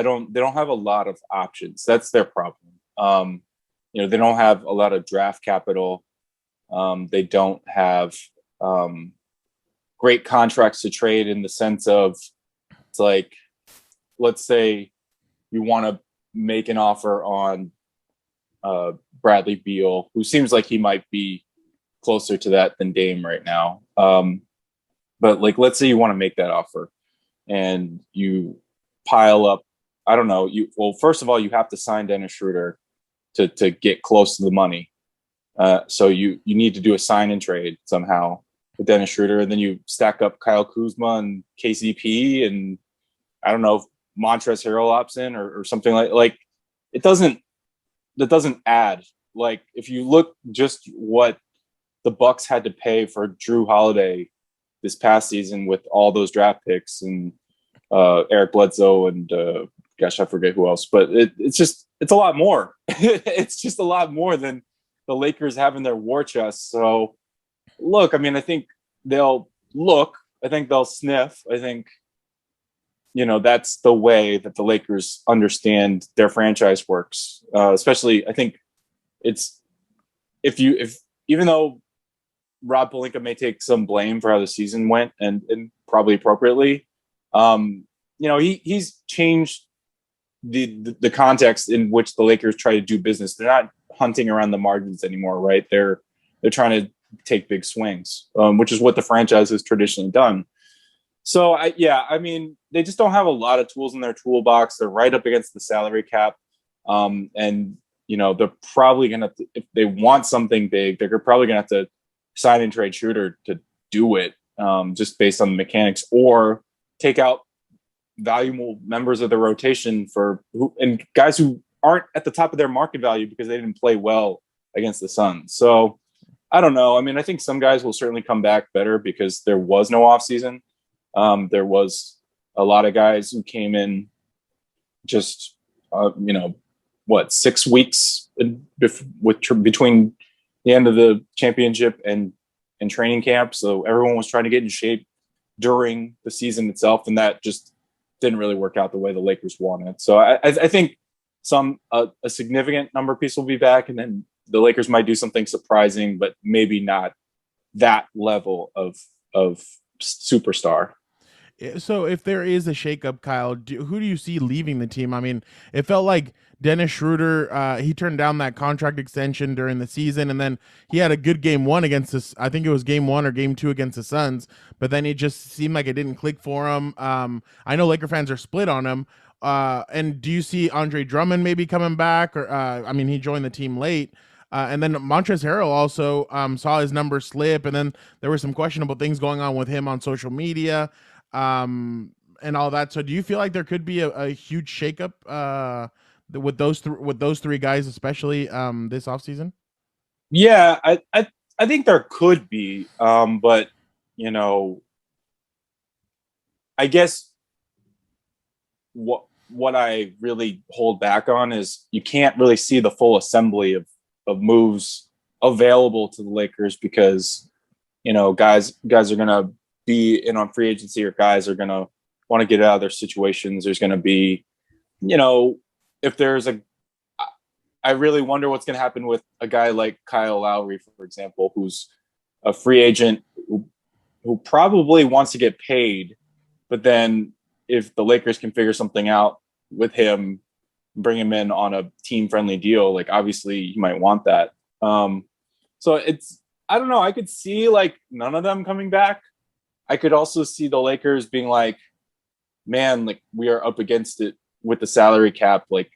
don't have a lot of options. That's their problem. They don't have a lot of draft capital. They don't have great contracts to trade in the sense of, it's like, let's say you want to make an offer on Bradley Beal, who seems like he might be closer to that than Dame right now. But like, let's say you want to make that offer and you pile up, I don't know, first of all, you have to sign Dennis Schroeder to get close to the money. So you need to do a sign and trade somehow with Dennis Schroeder, and then you stack up Kyle Kuzma and KCP, and I don't know if Montrezl Harrell opts in or something like that doesn't add. Like, if you look just what the Bucks had to pay for Drew Holiday this past season with all those draft picks and Eric Bledsoe and gosh, I forget who else, but it's a lot more. It's just a lot more than the Lakers have in their war chest. So look, I mean, I think they'll look, I think they'll sniff. I think, that's the way that the Lakers understand their franchise works. Especially, I think it's, even though Rob Pelinka may take some blame for how the season went and probably appropriately, he's changed the context in which the Lakers try to do business. They're not hunting around the margins anymore, right? They're trying to take big swings, which is what the franchise has traditionally done. So I mean, they just don't have a lot of tools in their toolbox. They're right up against the salary cap. And they're probably going to, if they want something big, they're probably going to have to sign and trade Schroeder to do it, just based on the mechanics, or take out valuable members of the rotation and guys who aren't at the top of their market value because they didn't play well against the Suns. So I don't know. I mean, I think some guys will certainly come back better because there was no offseason. There was a lot of guys who came in just, 6 weeks between the end of the championship and training camp. So everyone was trying to get in shape during the season itself, and that just didn't really work out the way the Lakers wanted. So I think a significant number of people will be back, and then the Lakers might do something surprising, but maybe not that level of superstar. So if there is a shakeup, Kyle, who do you see leaving the team? I mean, it felt like Dennis Schroeder, he turned down that contract extension during the season, and then he had a good game one against this. I think it was game one or game two against the Suns, but then it just seemed like it didn't click for him. I know Laker fans are split on him. And do you see Andre Drummond maybe coming back? Or I mean, he joined the team late. And then Montrezl Harrell also saw his numbers slip, and then there were some questionable things going on with him on social media. And all that. So do you feel like there could be a huge shakeup with those three guys, especially this offseason? Yeah, I think there could be, but I guess what I really hold back on is you can't really see the full assembly of moves available to the Lakers because guys are gonna be in on free agency, or guys are going to want to get out of their situations. There's going to be, if there's I really wonder what's going to happen with a guy like Kyle Lowry, for example, who's a free agent who probably wants to get paid, but then if the Lakers can figure something out with him, bring him in on a team friendly deal, like obviously you might want that. So I don't know. I could see like none of them coming back. I could also see the Lakers being like, man, like we are up against it with the salary cap. Like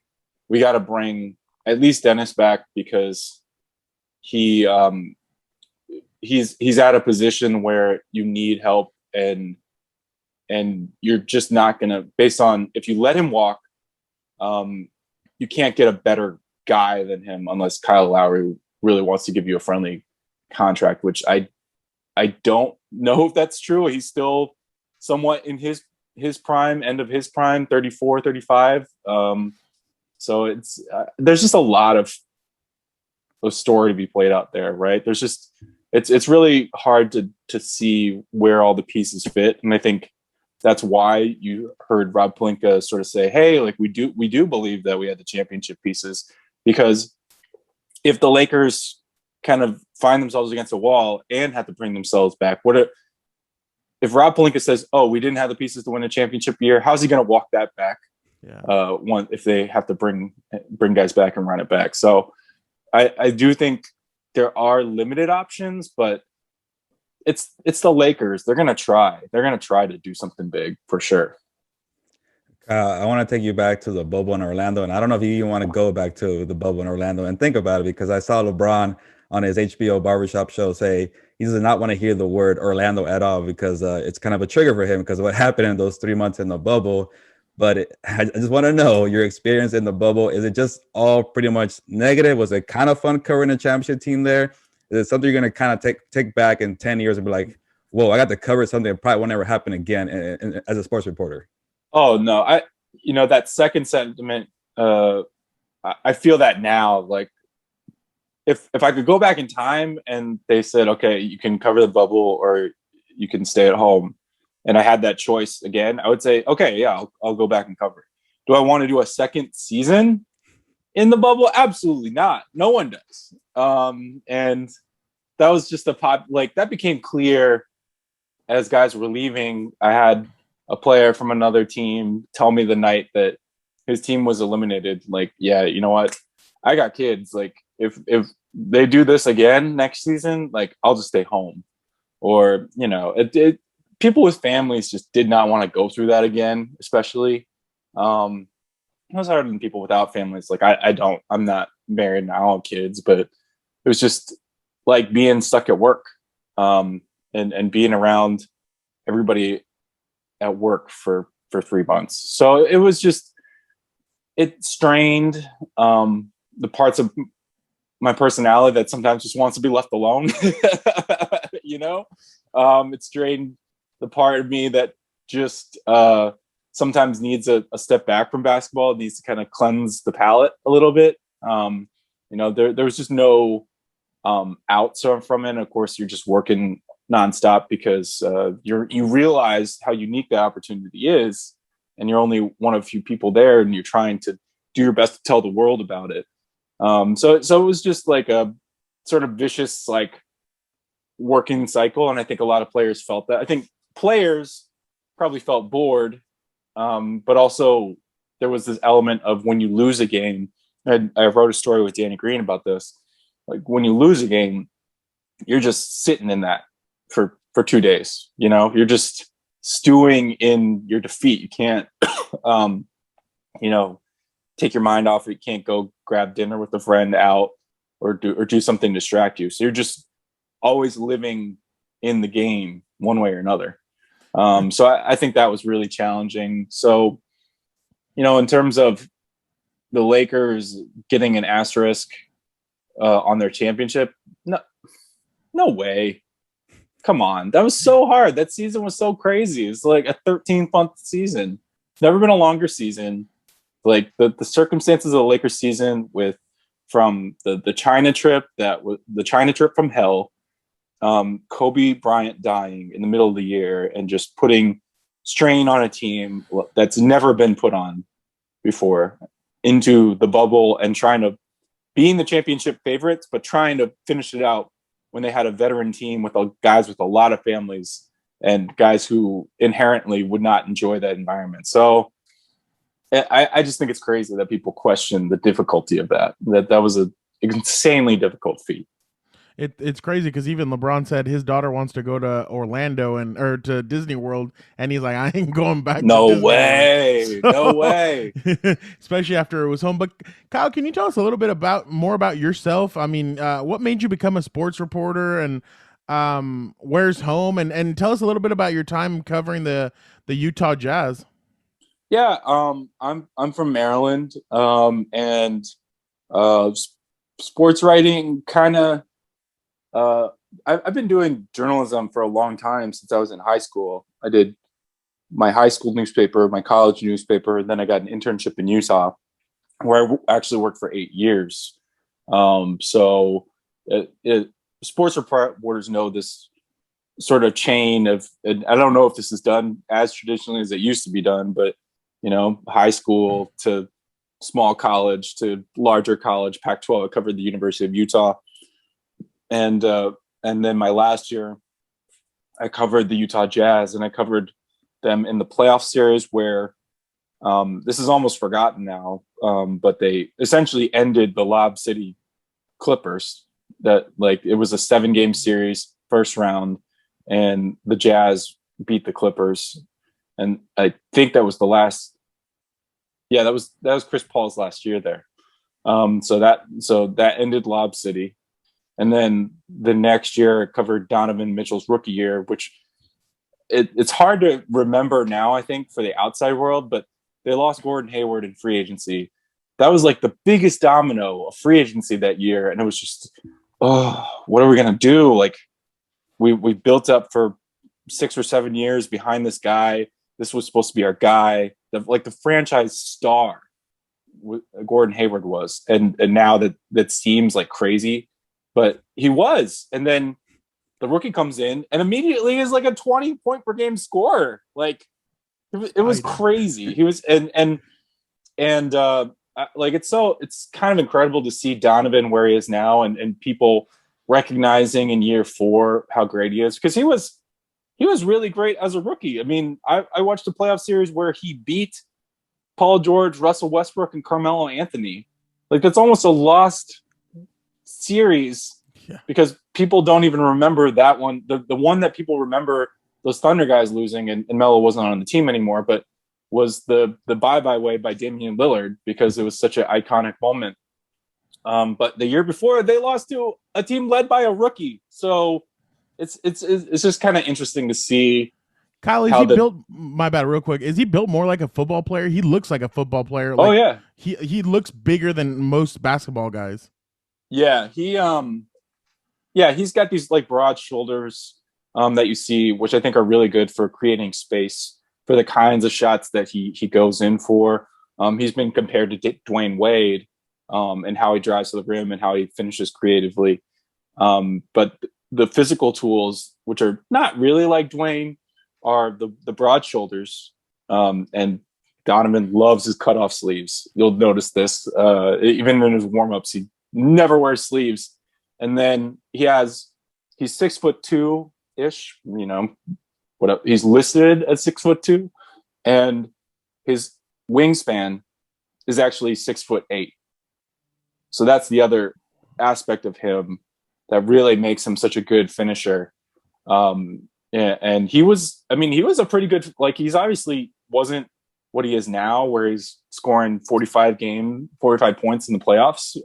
we got to bring at least Dennis back because he's at a position where you need help, and you're just not going to, based on if you let him walk, you can't get a better guy than him unless Kyle Lowry really wants to give you a friendly contract, which I don't know if that's true. He's still somewhat in his prime, end of his prime, 34, 35. So it's there's just a lot of a story to be played out there, right? There's just it's really hard to see where all the pieces fit, and I think that's why you heard Rob Pelinka sort of say, "Hey, like we do believe that we had the championship pieces," because if the Lakers kind of find themselves against a wall and have to bring themselves back, if Rob Pelinka says, "Oh, we didn't have the pieces to win a championship year," how's he going to walk that back? Yeah. If they have to bring guys back and run it back. So I do think there are limited options, but it's the Lakers. They're going to try. They're going to try to do something big for sure. I want to take you back to the bubble in Orlando, and I don't know if you even want to go back to the bubble in Orlando and think about it, because I saw LeBron on his HBO barbershop show say he does not want to hear the word Orlando at all, because it's kind of a trigger for him because of what happened in those 3 months in the bubble. But I just want to know your experience in the bubble. Is it just all pretty much negative? Was it kind of fun covering a championship team there? Is it something you're going to kind of take back in 10 years and be like, whoa, I got to cover something that probably won't ever happen again as a sports reporter? Oh, no. That second sentiment, I feel that now. Like, if I could go back in time and they said, okay, you can cover the bubble or you can stay at home, and I had that choice again, I would say, okay, yeah, I'll go back and cover. Do I want to do a second season in the bubble? Absolutely not. No one does. And that was just that became clear as guys were leaving. I had a player from another team tell me the night that his team was eliminated, like, yeah, you know what? I got kids. Like, if they do this again next season, like, I'll just stay home. Or, people with families just did not want to go through that again, especially. It was harder than people without families. Like, I'm not married and I don't have kids, but it was just like being stuck at work, and being around everybody at work for 3 months. So it was just, it strained the parts of my personality that sometimes just wants to be left alone. It strained the part of me that just sometimes needs a step back from basketball. It needs to kind of cleanse the palate a little bit. There was just no outs from it. Of course, you're just working nonstop because you realize how unique the opportunity is, and you're only one of a few people there, and you're trying to do your best to tell the world about it. So it was just like a sort of vicious, like, working cycle. And I think a lot of players felt that. I think players probably felt bored, but also there was this element of when you lose a game. I wrote a story with Danny Green about this. Like, when you lose a game, you're just sitting in that for 2 days. You're just stewing in your defeat. You can't, take your mind off it. You can't go grab dinner with a friend out or do something to distract you. So you're just always living in the game one way or another. So I think that was really challenging. So, in terms of the Lakers getting an asterisk on their championship, no way. Come on. That was so hard. That season was so crazy. It's like a 13-month season. Never been a longer season. Like, the circumstances of the Lakers season from the China trip, the China trip from hell, Kobe Bryant dying in the middle of the year and just putting strain on a team that's never been put on before into the bubble, and trying to being the championship favorites, but trying to finish it out when they had a veteran team with guys with a lot of families and guys who inherently would not enjoy that environment. So I just think it's crazy that people question the difficulty of that was an insanely difficult feat. It's crazy because even LeBron said his daughter wants to go to Orlando or to Disney World, and he's like, I ain't going back. No to Disney way, World. No way. Especially after it was home. But Kyle, can you tell us a little bit more about yourself? I mean, what made you become a sports reporter, and where's home? And tell us a little bit about your time covering the Utah Jazz. Yeah, I'm from Maryland, and sports writing kind of I've been doing journalism for a long time, since I was in high school. I did my high school newspaper, my college newspaper, and then I got an internship in Utah, where I actually worked for 8 years. So sports reporters know this sort of chain of, and I don't know if this is done as traditionally as it used to be done, but high school to small college to larger college, Pac-12. I covered the University of Utah, and then my last year, I covered the Utah Jazz, and I covered them in the playoff series where this is almost forgotten now, but they essentially ended the Lob City Clippers. That, like, it was a 7-game series, first round, and the Jazz beat the Clippers. And I think that was the last. Yeah, that was Chris Paul's last year there. So that ended Lob City, and then the next year I covered Donovan Mitchell's rookie year, which it's hard to remember now, I think, for the outside world, but they lost Gordon Hayward in free agency. That was like the biggest domino of free agency that year, and it was just, what are we gonna do? Like, we built up for 6 or 7 years behind this guy. This was supposed to be our guy, the franchise star. Gordon Hayward was, and now that seems like crazy, but he was. And then the rookie comes in and immediately is like a 20-point per game scorer. Like, it was crazy. He was, like, it's kind of incredible to see Donovan where he is now, and people recognizing in year 4 how great he is, because he was really great as a rookie. I mean, I watched a playoff series where he beat Paul George, Russell Westbrook, and Carmelo Anthony. Like, that's almost a lost series, because people don't even remember that one. The one that people remember, those Thunder guys losing, and Melo wasn't on the team anymore, but was the bye-bye way by Damian Lillard, because it was such an iconic moment. But the year before, they lost to a team led by a rookie. So it's just kind of interesting to see. Kyle, is he built? My bad, real quick. Is he built more like a football player? He looks like a football player. Like, oh yeah, he looks bigger than most basketball guys. Yeah, he's got these like broad shoulders that you see, which I think are really good for creating space for the kinds of shots that he goes in for. He's been compared to Dwayne Wade, and how he drives to the rim and how he finishes creatively. But the physical tools, which are not really like Dwayne, are the broad shoulders. And Donovan loves his cutoff sleeves. You'll notice this. Even in his warm-ups, he never wears sleeves. And then he's 6'2" ish, he's listed at 6'2", and his wingspan is actually 6'8". So that's the other aspect of him that really makes him such a good finisher. And he was a pretty good, like, he's obviously wasn't what he is now, where he's scoring 45 points in the playoffs.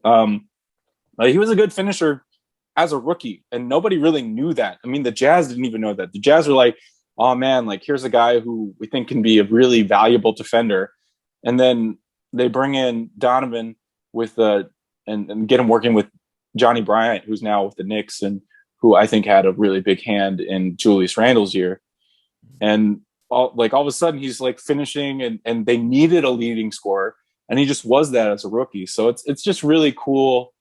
He was a good finisher as a rookie, and nobody really knew that. I mean, the Jazz didn't even know that. The Jazz were like, oh man, like, here's a guy who we think can be a really valuable defender. And then they bring in Donovan with and get him working with Johnny Bryant, who's now with the Knicks, and who I think had a really big hand in Julius Randle's year. And all of a sudden he's like finishing, and they needed a leading scorer, and he just was that as a rookie. So it's just really cool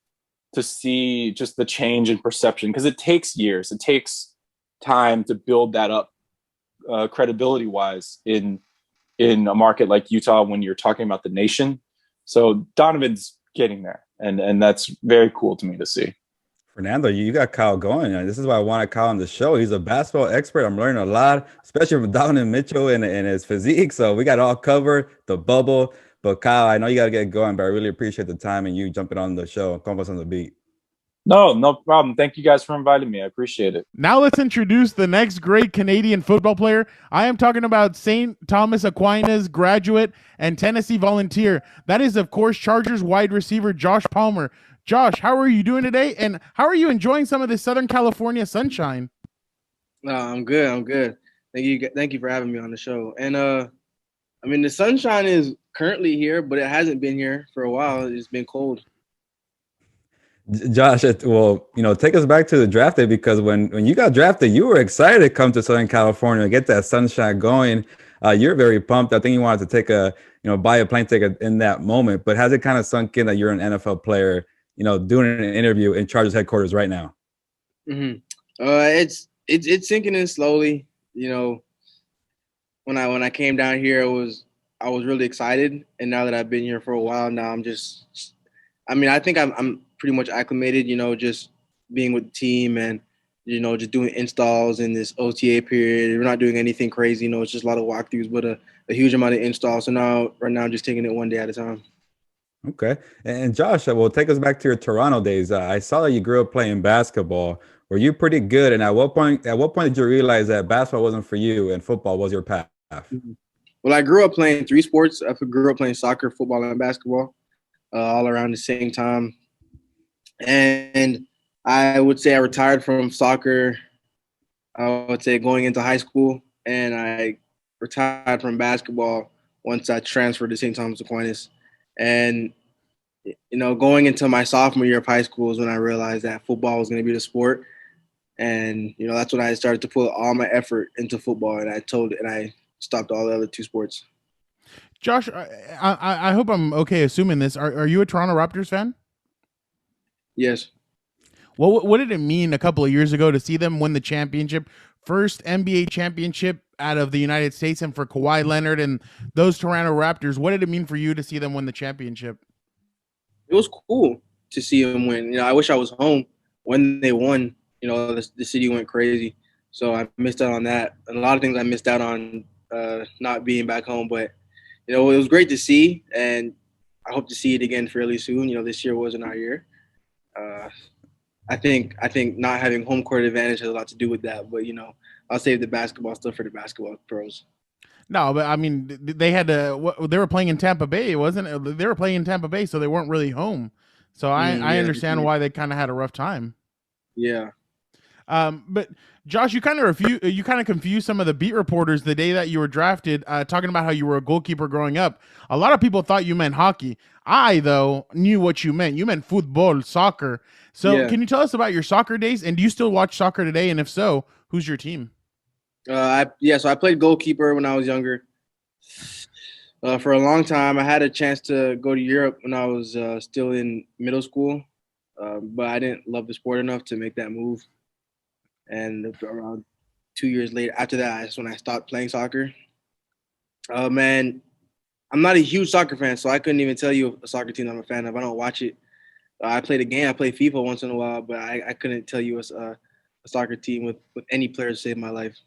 to see just the change in perception, because it takes years. It takes time to build that up credibility wise in a market like Utah when you're talking about the nation. So Donovan's getting there, and that's very cool to me to see. Fernando, you got Kyle going. This is why I wanted Kyle on the show. He's a basketball expert. I'm learning a lot, especially from Donovan Mitchell and his physique. So we got it all covered, the bubble. But Kyle, I know you got to get going, but I really appreciate the time and you jumping on the show. Compas on the beat. No problem. Thank you guys for inviting me. I appreciate it. Now let's introduce the next great Canadian football player. I am talking about St. Thomas Aquinas graduate and Tennessee Volunteer. That is, of course, Chargers wide receiver Josh Palmer. Josh, how are you doing today? And how are you enjoying some of this Southern California sunshine? I'm good. Thank you for having me on the show. And the sunshine is currently here, but it hasn't been here for a while. It's been cold. Josh, well, take us back to the draft day, because when you got drafted, you were excited to come to Southern California and get that sunshine going. You're very pumped. I think you wanted to take buy a plane ticket in that moment. But has it kind of sunk in that you're an NFL player, doing an interview in Chargers headquarters right now? Mm-hmm. It's sinking in slowly. When I came down here, I was really excited, and now that I've been here for a while now, I think I'm pretty much acclimated. Just being with the team and just doing installs in this OTA period. We're not doing anything crazy. It's just a lot of walkthroughs, but a huge amount of installs. So right now, I'm just taking it one day at a time. Okay. And Josh, well, take us back to your Toronto days. I saw that you grew up playing basketball. Were you pretty good? And at what point did you realize that basketball wasn't for you and football was your path? Well, I grew up playing 3 sports. I grew up playing soccer, football, and basketball all around the same time. And I would say I retired from soccer, I would say going into high school. And I retired from basketball once I transferred to St. Thomas Aquinas. And, going into my sophomore year of high school is when I realized that football was going to be the sport. And, that's when I started to put all my effort into football. And I stopped all the other 2 sports. Josh, I hope I'm okay assuming this. Are you a Toronto Raptors fan? Yes. What did it mean a couple of years ago to see them win the championship, first NBA championship out of the United States, and for Kawhi Leonard and those Toronto Raptors? What did it mean for you to see them win the championship? It was cool to see them win. I wish I was home when they won. The city went crazy. So I missed out on that. And a lot of things I missed out on not being back home. But, it was great to see. And I hope to see it again fairly soon. This year wasn't our year. I think not having home court advantage has a lot to do with that. But, I'll save the basketball stuff for the basketball pros. No, but I mean, they had to. They were playing in Tampa Bay, wasn't it? They were playing in Tampa Bay, so they weren't really home. So I understand why they kind of had a rough time. Yeah. But Josh, you kind of confused some of the beat reporters the day that you were drafted, talking about how you were a goalkeeper growing up. A lot of people thought you meant hockey. I, though, knew what you meant. You meant football, soccer. So Can you tell us about your soccer days? And do you still watch soccer today? And if so, who's your team? So I played goalkeeper when I was younger. For a long time, I had a chance to go to Europe when I was still in middle school, but I didn't love the sport enough to make that move. And around 2 years later, after that, that's when I stopped playing soccer. Man, I'm not a huge soccer fan, so I couldn't even tell you a soccer team I'm a fan of. I don't watch it. I play the game. I play FIFA once in a while, but I couldn't tell you a soccer team with any players to save my life.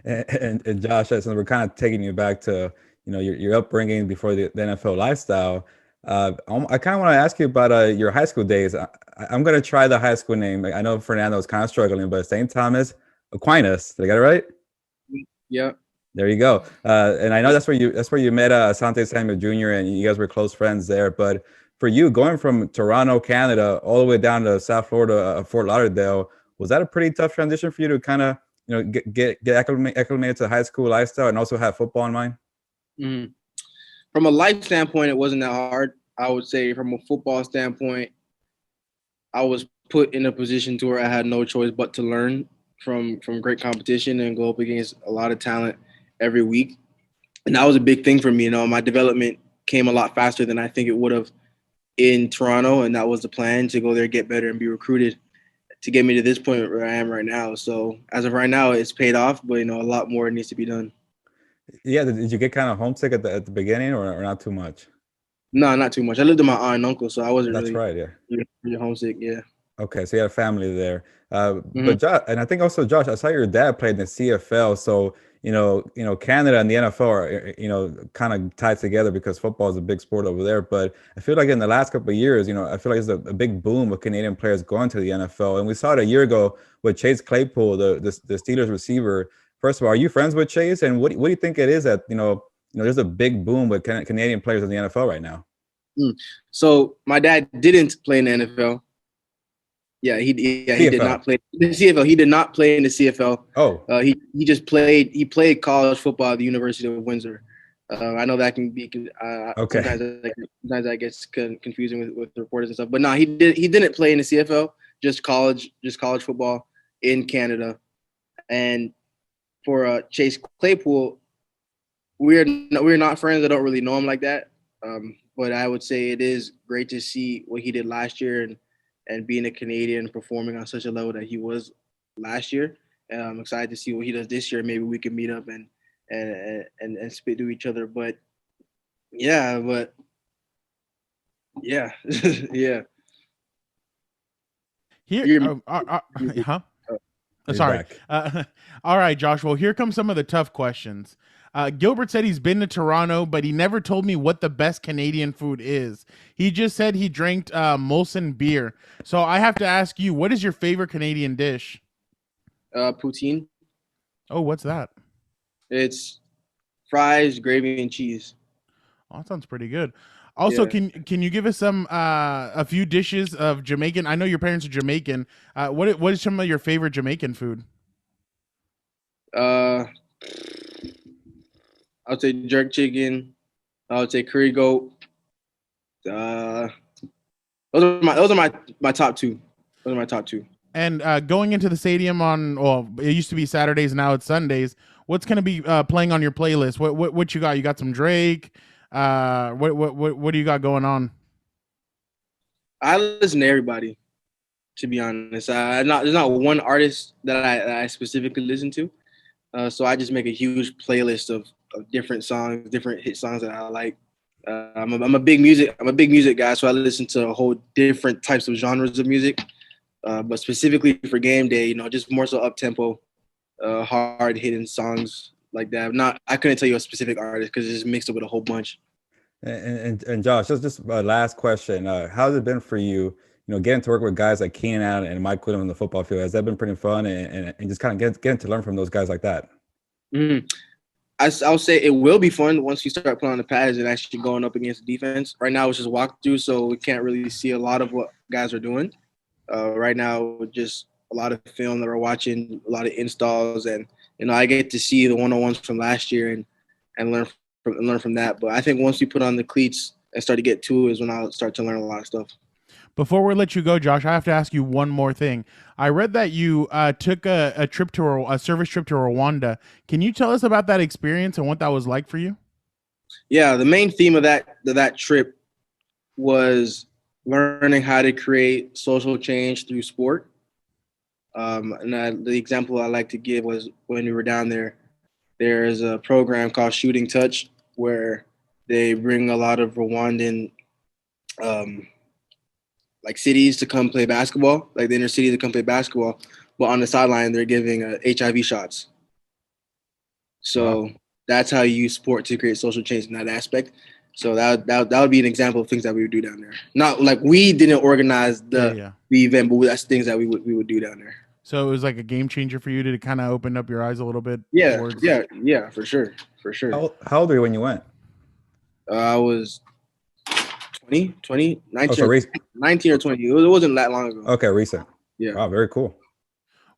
And Josh, since we're kind of taking you back to your upbringing before the NFL lifestyle, I kind of want to ask you about your high school days. I'm going to try the high school name. I know Fernando is kind of struggling, but St. Thomas Aquinas. Did I get it right? Yeah. There you go. And I know that's where you met Asante Samuel Jr. and you guys were close friends there. But for you, going from Toronto, Canada, all the way down to South Florida, Fort Lauderdale, was that a pretty tough transition for you to kind of get acclimated to the high school lifestyle and also have football in mind? Mm-hmm. From a life standpoint, it wasn't that hard. I would say from a football standpoint, I was put in a position to where I had no choice but to learn from great competition and go up against a lot of talent every week. And that was a big thing for me. My development came a lot faster than I think it would have in Toronto. And that was the plan, to go there, get better, and be recruited to get me to this point where I am right now. So as of right now, it's paid off, but, a lot more needs to be done. Yeah. Did you get kind of homesick at the beginning or not too much? No, not too much. I lived with my aunt and uncle, so I wasn't That's right, yeah. really homesick, yeah. Okay, so you had a family there. Mm-hmm. But Josh, and I think also, Josh, I saw your dad played in the CFL. So, Canada and the NFL are, kind of tied together because football is a big sport over there. But I feel like in the last couple of years, I feel like there's a big boom of Canadian players going to the NFL. And we saw it a year ago with Chase Claypool, the Steelers receiver. First of all, are you friends with Chase? And what do you think it is that, there's a big boom with Canadian players in the NFL right now? So my dad didn't play in the NFL. Yeah, he did not play in the CFL. He did not play in the CFL. Oh, he just played. He played college football at the University of Windsor. I know that can be Okay. sometimes that gets confusing with reporters and stuff. But no, he didn't play in the CFL, just college football in Canada. And for Chase Claypool, we're not friends. I don't really know him like that. But I would say it is great to see what he did last year and being a Canadian performing on such a level that he was last year. And I'm excited to see what he does this year. Maybe we can meet up and spit to each other. But yeah. yeah. Here, huh? Sorry. All right, Josh. Well, here comes some of the tough questions. Gilbert said he's been to Toronto, but he never told me what the best Canadian food is. He just said he drank Molson beer. So I have to ask you, what is your favorite Canadian dish? Poutine. Oh, what's that? It's fries, gravy, and cheese. Oh, that sounds pretty good. Also, Yeah. can you give us a few dishes of Jamaican? I know your parents are Jamaican. What is some of your favorite Jamaican food? I would say jerk chicken. I would say curry goat. Those are my top two. Those are my top two. And going into the stadium it used to be Saturdays, now it's Sundays. What's going to be playing on your playlist? What you got? You got some Drake. What do you got going on? I listen to everybody, to be honest. There's not one artist that I specifically listen to. So I just make a huge playlist of different songs, different hit songs that I like. I'm a big music guy, so I listen to a whole different types of genres of music. But specifically for game day, just more so up tempo, hard hitting songs like that. I couldn't tell you a specific artist because it's just mixed up with a whole bunch. And Josh, just a last question. How's it been for you? Getting to work with guys like Keenan Allen and Mike Whittam on the football field, has that been pretty fun and just kind of getting to learn from those guys like that? Mm-hmm. I'll say it will be fun once you start putting on the pads and actually going up against the defense. Right now, it's just walkthrough, so we can't really see a lot of what guys are doing. Right now, just a lot of film that we're watching, a lot of installs, and I get to see the one-on-ones from last year and learn from that. But I think once we put on the cleats and start to get to it is when I'll start to learn a lot of stuff. Before we let you go, Josh, I have to ask you one more thing. I read that you took a service trip to Rwanda. Can you tell us about that experience and what that was like for you? Yeah, the main theme of that trip was learning how to create social change through sport. The example I like to give was when we were down there. There's a program called Shooting Touch where they bring a lot of Rwandan cities to come play basketball, like the inner city to come play basketball, but on the sideline they're giving HIV shots. So that's how you use sport to create social change in that aspect. So that would be an example of things that we would do down there. Not like we didn't organize the event, but that's things that we would do down there. So it was like a game changer for you to kind of open up your eyes a little bit. Yeah, for sure. How old were you when you went? I was 19 or 20. It wasn't that long ago. Okay, recent. Yeah. Wow, very cool.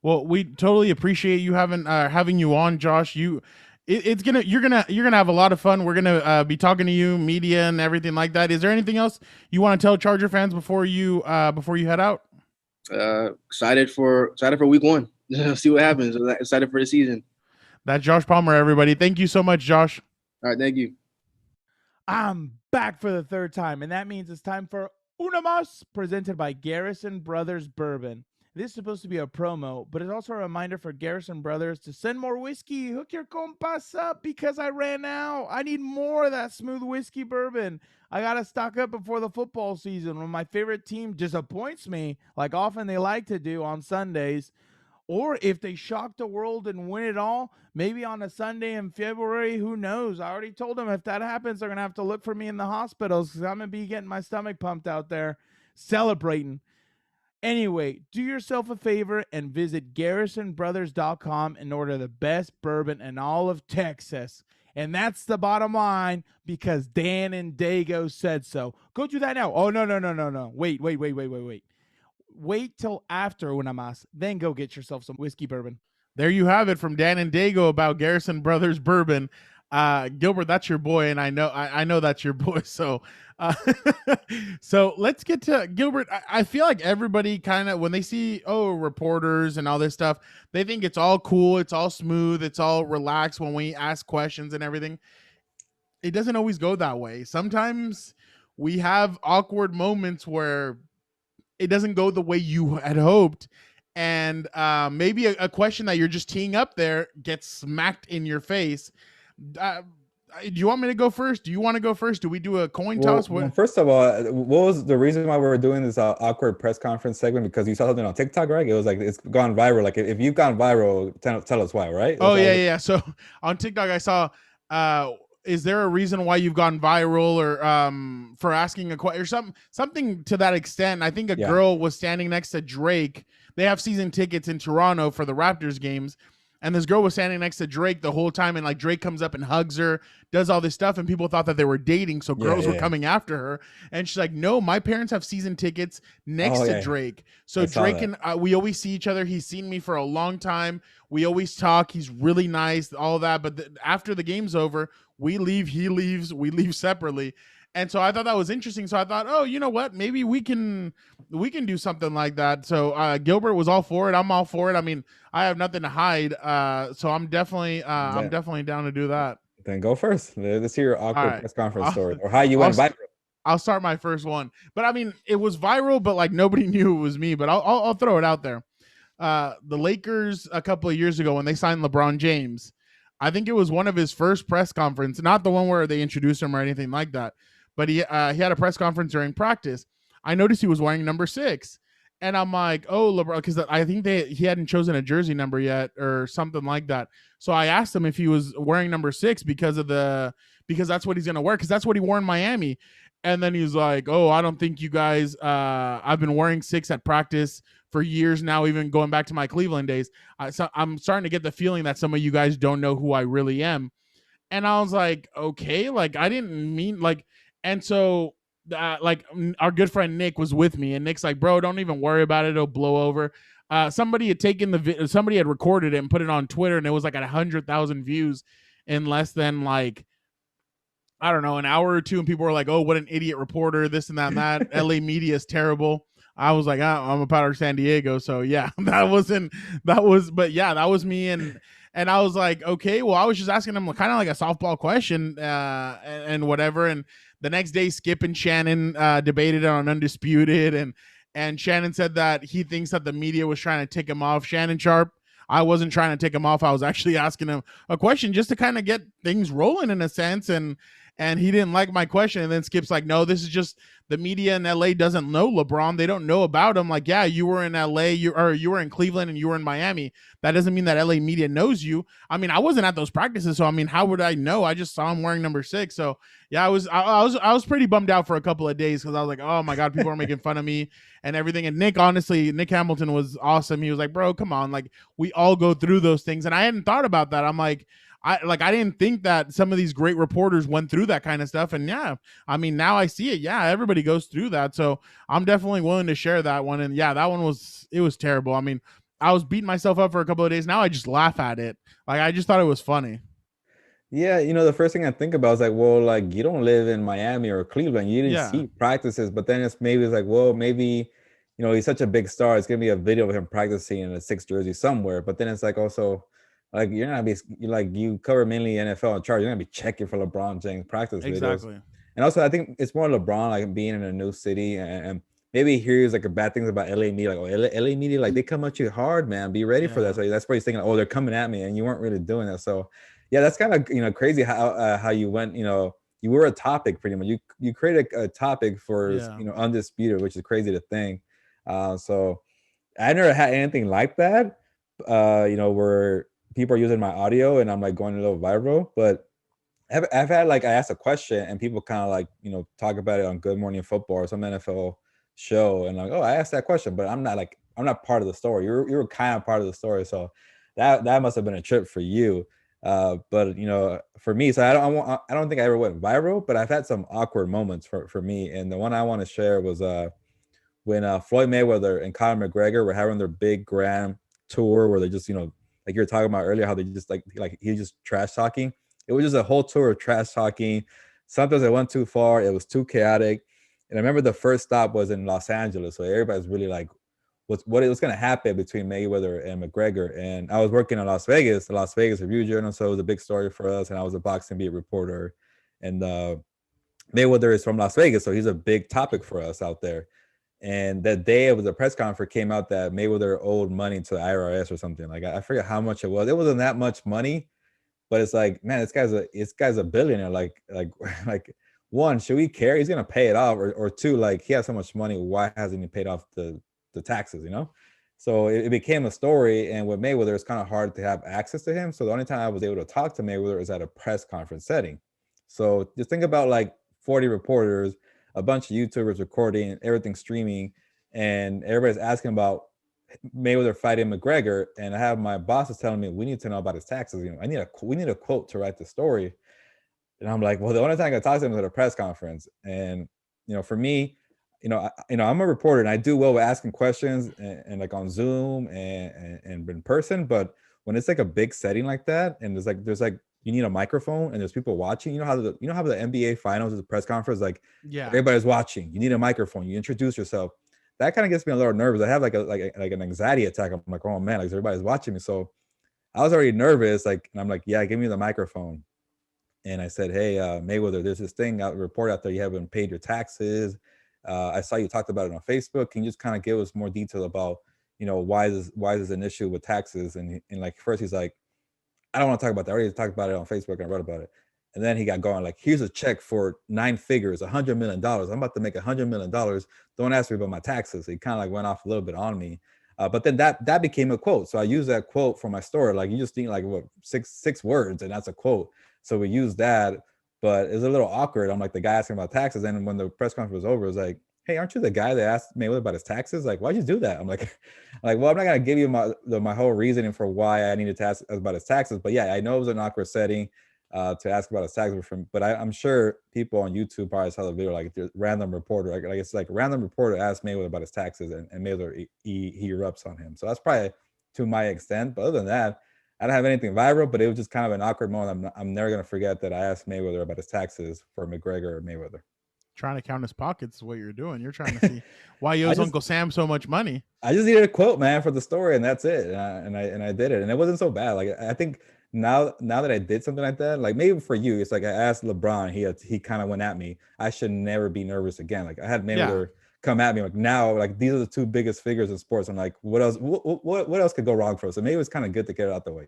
Well, we totally appreciate you having you on, Josh. You're gonna have a lot of fun. We're gonna be talking to you, media, and everything like that. Is there anything else you want to tell Charger fans before you head out? Excited for week 1. See what happens. Excited for the season. That's Josh Palmer, everybody. Thank you so much, Josh. All right, thank you. I'm back for the third time, and that means it's time for Una Mas, presented by Garrison Brothers Bourbon. This is supposed to be a promo, but it's also a reminder for Garrison Brothers to send more whiskey. Hook your compas up because I ran out. I need more of that smooth whiskey bourbon. I got to stock up before the football season when my favorite team disappoints me, like often they like to do on Sundays. Or if they shock the world and win it all, maybe on a Sunday in February, who knows? I already told them if that happens, they're going to have to look for me in the hospitals because I'm going to be getting my stomach pumped out there celebrating. Anyway, do yourself a favor and visit GarrisonBrothers.com and order the best bourbon in all of Texas. And that's the bottom line because Dan and Dago said so. Go do that now. Oh, no. Wait. Wait till after Una Mas, then go get yourself some whiskey bourbon. There you have it from Dan and Dago about Garrison Brothers Bourbon. Gilbert, that's your boy, and I know that's your boy. So, so let's get to Gilbert. I feel like everybody kind of, when they see reporters and all this stuff, they think it's all cool, it's all smooth, it's all relaxed when we ask questions and everything. It doesn't always go that way. Sometimes we have awkward moments where it doesn't go the way you had hoped, and maybe a question that you're just teeing up there gets smacked in your face. Do you want me to go first? Do you want to go first? Do we do a coin toss? Well, first of all, what was the reason why we were doing this awkward press conference segment? Because you saw something on TikTok, right? It was like, it's gone viral. Like, if you've gone viral, tell us why, right? Yeah. So on TikTok, I saw, is there a reason why you've gone viral, or for asking a question or something to that extent? I think a girl was standing next to Drake. They have season tickets in Toronto for the Raptors games. And this girl was standing next to Drake the whole time, and like Drake comes up and hugs her, does all this stuff, and people thought that they were dating, so girls were coming after her. And she's like, "No, my parents have season tickets next to Drake, so Drake and we always see each other. He's seen me for a long time. We always talk. He's really nice, all that. But after the game's over, we leave. He leaves. We leave separately." And so I thought that was interesting. So I thought, oh, you know what? Maybe we can do something like that. So Gilbert was all for it. I'm all for it. I mean, I have nothing to hide. So I'm definitely down to do that. Then go first. Let's hear your awkward press conference story, or how you went viral. I'll start my first one. But I mean, it was viral, but like nobody knew it was me. But I'll throw it out there. The Lakers a couple of years ago when they signed LeBron James, I think it was one of his first press conference, not the one where they introduced him or anything like that. But he had a press conference during practice. I noticed he was wearing number 6. And I'm like, oh, LeBron, because I think he hadn't chosen a jersey number yet or something like that. So I asked him if he was wearing number 6 because that's what he's going to wear, because that's what he wore in Miami. And then he's like, oh, I don't think you guys, I've been wearing 6 at practice for years now, even going back to my Cleveland days. So I'm starting to get the feeling that some of you guys don't know who I really am. And I was like, okay, like I didn't mean like. And so, like, our good friend Nick was with me, and Nick's like, bro, don't even worry about it. It'll blow over. Somebody had taken somebody had recorded it and put it on Twitter, and it was like at 100,000 views in less than like, I don't know, an hour or two. And people were like, oh, what an idiot reporter, this and that and that. LA media is terrible. I was like, I'm a part of San Diego. So yeah, that was me. And I was like, okay, well, I was just asking him kind of like a softball question and whatever. And the next day, Skip and Shannon debated on Undisputed. And Shannon said that he thinks that the media was trying to tick him off. Shannon Sharp, I wasn't trying to tick him off. I was actually asking him a question just to kind of get things rolling in a sense. And he didn't like my question. And then Skip's like, no, this is just the media in LA doesn't know LeBron. They don't know about him. Like, yeah, you were in LA, you were in Cleveland, and you were in Miami. That doesn't mean that LA media knows you. I mean, I wasn't at those practices, so I mean, how would I know? I just saw him wearing number 6. So yeah, I was pretty bummed out for a couple of days because I was like, oh my God, people are making fun of me and everything. And Nick Hamilton was awesome. He was like, bro, come on, like we all go through those things. And I hadn't thought about that. I'm like, I didn't think that some of these great reporters went through that kind of stuff. And yeah, I mean, now I see it. Yeah, everybody goes through that. So I'm definitely willing to share that one. And yeah, that one was terrible. I mean, I was beating myself up for a couple of days. Now I just laugh at it. Like, I just thought it was funny. Yeah, the first thing I think about is like, well, like you don't live in Miami or Cleveland. You didn't see practices, but then it's like, well, maybe, he's such a big star. It's gonna be a video of him practicing in a 6 jersey somewhere. But then it's like also, like you're not you cover mainly NFL and Chargers. You're gonna be checking for LeBron James practice videos. And also I think it's more LeBron like being in a new city and maybe he hears like bad things about LA media, like LA media, like they come at you hard, man. Be ready for that. So that's why he's thinking, oh, they're coming at me, and you weren't really doing that. So yeah, that's kind of crazy how you went. You were a topic pretty much. You created a topic for Undisputed, which is crazy to think. So I never had anything like that. Where people are using my audio and I'm like going a little viral, but I've had like I asked a question and people kind of like talk about it on Good Morning Football or some NFL show, and like, oh, I asked that question, but I'm not part of the story. You're kind of part of the story, so that must have been a trip for you. But for me, so I don't think I ever went viral, but I've had some awkward moments for me, and the one I want to share was when Floyd Mayweather and Conor McGregor were having their big grand tour where they just like you were talking about earlier, how they just like he just trash talking. It was just a whole tour of trash talking. Sometimes it went too far. It was too chaotic. And I remember the first stop was in Los Angeles. So everybody's really like, what's going to happen between Mayweather and McGregor? And I was working in Las Vegas, the Las Vegas Review Journal. So it was a big story for us. And I was a boxing beat reporter. And Mayweather is from Las Vegas. So he's a big topic for us out there. And that day of the press conference came out that Mayweather owed money to the IRS or something. Like, I forget how much it was. It wasn't that much money. But it's like, man, this guy's a billionaire. Like, one, should we care? He's gonna pay it off, or two, like, he has so much money. Why hasn't he paid off the taxes? So it became a story. And with Mayweather, it's kind of hard to have access to him. So the only time I was able to talk to Mayweather is at a press conference setting. So just think about like 40 reporters, a bunch of YouTubers recording, everything streaming, and everybody's asking about Mayweather fighting McGregor, and I have my bosses telling me we need to know about his taxes. We need a quote to write the story, and I'm like, well, the only time I can talk to him is at a press conference. And for me, I'm a reporter and I do well with asking questions and like on Zoom and in person. But when it's like a big setting like that, and there's like you need a microphone and there's people watching. How the NBA Finals is a press conference, like everybody's watching. You need a microphone. You introduce yourself. That kind of gets me a little nervous. I have like an anxiety attack. I'm like, oh man, like everybody's watching me. So I was already nervous. Like, and I'm like, yeah, give me the microphone. And I said, hey, Mayweather, there's this thing report out there. You haven't paid your taxes. I saw you talked about it on Facebook. Can you just kind of give us more detail about, why is this an issue with taxes? And like first he's like, I don't want to talk about that. I already talked about it on Facebook and I wrote about it. And then he got going like, here's a check for 9 figures, $100 million. I'm about to make $100 million. Don't ask me about my taxes. He kind of like went off a little bit on me. But then that became a quote. So I used that quote for my story. Like, you just need like what six words and that's a quote. So we used that, but it's a little awkward. I'm like the guy asking about taxes. And when the press conference was over, it was like, hey, aren't you the guy that asked Mayweather about his taxes? Like, why'd you do that? I'm like, well, I'm not going to give you my whole reasoning for why I needed to ask about his taxes. But yeah, I know it was an awkward setting to ask about his taxes from, but I'm sure people on YouTube probably saw the video, like random reporter, like it's like a random reporter asked Mayweather about his taxes and Mayweather, he erupts on him. So that's probably to my extent. But other than that, I don't have anything viral, but it was just kind of an awkward moment. I'm never going to forget that I asked Mayweather about his taxes for McGregor or Mayweather. Trying to count his pockets is what you're doing. You're trying to see why he owes Uncle Sam so much money. I just needed a quote, man, for the story, and that's it. And I did it, and it wasn't so bad. Like, I think now that I did something like that, like maybe for you, it's like I asked LeBron, he kind of went at me. I should never be nervous again. Like, I had Mayweather come at me. Like, now, like, these are the two biggest figures in sports. I'm like, what else? What else could go wrong for us? So maybe it was kind of good to get it out the way,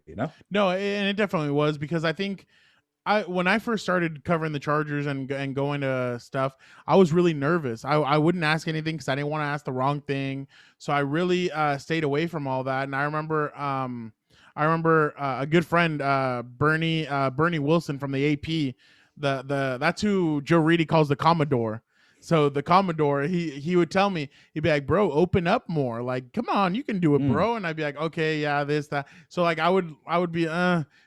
No, and it definitely was, because I think when I first started covering the Chargers and going to stuff, I was really nervous. I wouldn't ask anything because I didn't want to ask the wrong thing. So I really stayed away from all that. And I remember a good friend, Bernie Wilson from the AP. That's who Joe Reedy calls the Commodore. So the Commodore, he would tell me, he'd be like, bro, open up more. Like, come on, you can do it, bro. And I'd be like, okay, yeah, this, that. So like I would be,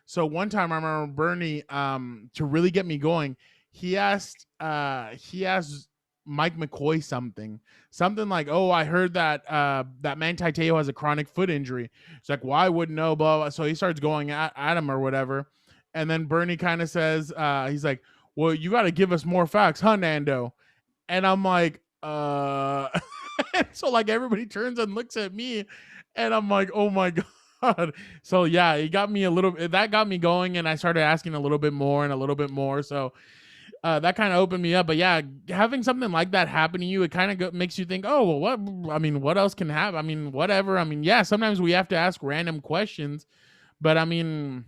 So one time I remember Bernie, to really get me going, he asked Mike McCoy something like, oh, I heard that Manti Te'o has a chronic foot injury. It's like, well, I wouldn't know, blah, blah. So he starts going at him or whatever. And then Bernie kind of says, he's like, well, you got to give us more facts, huh, Nando? And I'm like, so like everybody turns and looks at me and I'm like, oh my God. So yeah, it got me that got me going, and I started asking a little bit more and a little bit more. So that kind of opened me up. But yeah, having something like that happen to you, it kind of makes you think, oh, well, what else can happen? I mean, whatever. I mean, yeah, sometimes we have to ask random questions, but I mean,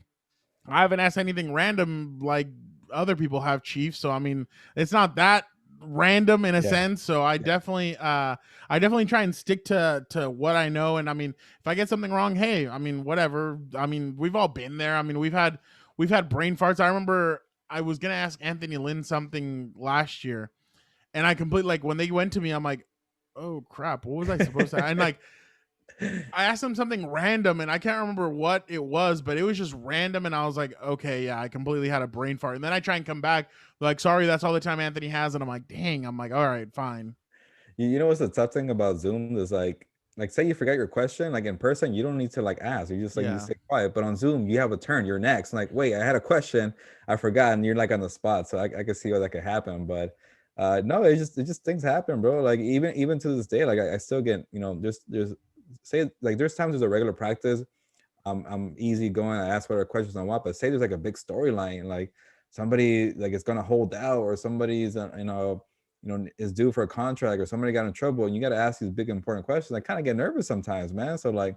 I haven't asked anything random like other people have, Chief. So I mean, it's not that random in a sense. So I definitely try and stick to what I know. And I mean, if I get something wrong, hey, I mean, whatever. I mean, we've all been there. I mean, we've had brain farts. I remember I was gonna ask Anthony Lynn something last year, and I completely, like, when they went to me, I'm like, oh crap, what was I supposed to? And like, I asked him something random, and I can't remember what it was, but it was just random, and I was like, okay, yeah, I completely had a brain fart. And then I try and come back, like, sorry, that's all the time Anthony has, and I'm like, dang, I'm like, all right, fine. You know what's the tough thing about Zoom is, like, like say you forget your question, like in person, you don't need to like ask. You just like you Yeah. stay quiet. But on Zoom, you have a turn. You're next. Like, wait, I had a question, I forgot, and you're like on the spot. So I can see how that could happen. But no, it just things happen, bro. Like even to this day, like I still get, you know, there's say like there's times there's a regular practice. I'm easy going. I ask whatever questions I want, but say there's like a big storyline, like somebody like is gonna hold out, or somebody's is due for a contract, or somebody got in trouble, and you got to ask these big important questions. I kind of get nervous sometimes, man. So like,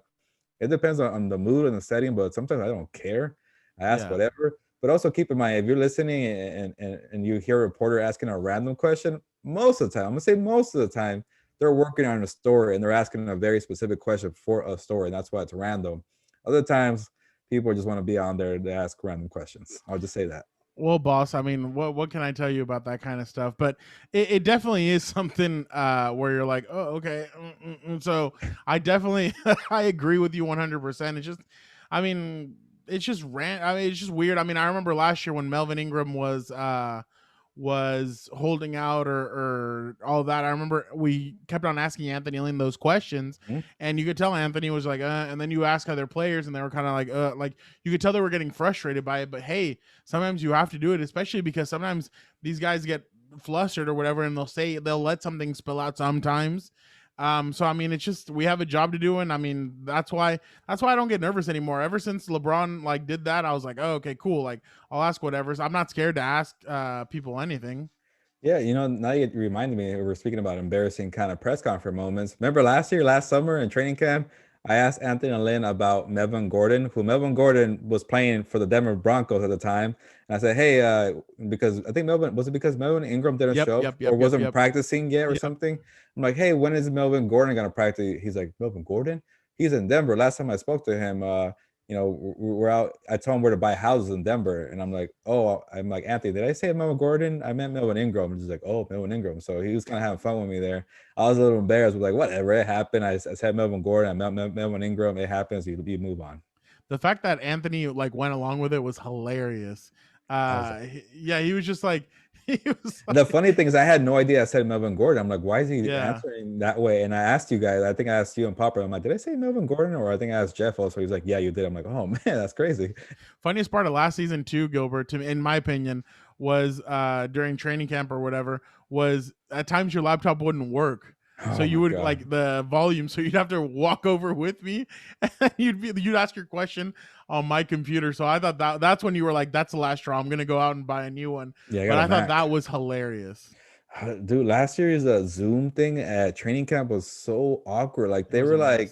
it depends on the mood and the setting, but sometimes I don't care. I ask Yeah. whatever. But also keep in mind, if you're listening and you hear a reporter asking a random question, most of the time, I'm gonna say most of the time, they're working on a story and they're asking a very specific question for a story, and that's why it's random. Other times, people just want to be on there to ask random questions. I'll just say that. Well, boss, I mean, what can I tell you about that kind of stuff? But it definitely is something where you're like, oh, okay. So I definitely I agree with you 100%. It's just, I mean, it's just I mean, it's just weird. I mean, I remember last year when Melvin Ingram was holding out or all that. I remember we kept on asking Anthony Lynn those questions, and you could tell Anthony was like, and then you ask other players, and they were kind of like you could tell they were getting frustrated by it. But hey, sometimes you have to do it, especially because sometimes these guys get flustered or whatever, and they'll let something spill out sometimes. So I mean, it's just we have a job to do, and I mean that's why I don't get nervous anymore. Ever since LeBron like did that, I was like, oh, okay, cool. Like I'll ask whatever. So I'm not scared to ask people anything. Yeah, now you reminded me, we were speaking about embarrassing kind of press conference moments. Remember last summer in training camp, I asked Anthony Lynn about Melvin Gordon, who Melvin Gordon was playing for the Denver Broncos at the time. And I said, hey, because I think because Melvin Ingram didn't show up or wasn't practicing yet or something? I'm like, hey, when is Melvin Gordon going to practice? He's like, Melvin Gordon? He's in Denver. Last time I spoke to him, we're out. I told him where to buy houses in Denver, and I'm like, Anthony, did I say Melvin Gordon? I meant Melvin Ingram. He's like, oh, Melvin Ingram. So he was kind of having fun with me there. I was a little embarrassed, but like, whatever, it happened. I said Melvin Gordon, I meant Melvin Ingram. It happens. You move on. The fact that Anthony like went along with it was hilarious. He was just like. The funny thing is, I had no idea I said Melvin Gordon. I'm like, why is he answering that way? And I asked you guys, I think I asked you and Popper, I'm like, did I say Melvin Gordon? Or I think I asked Jeff also. He's like, yeah, you did. I'm like, oh man, that's crazy. Funniest part of last season too, Gilbert, in my opinion, was during training camp or whatever, was at times your laptop wouldn't work. So you would like the volume, so you'd have to walk over with me, and you'd ask your question on my computer. So I thought that's when you were like, "That's the last straw. I'm gonna go out and buy a new one." Yeah, but I thought that was hilarious. Dude, last year's Zoom thing at training camp was so awkward. Like they were like,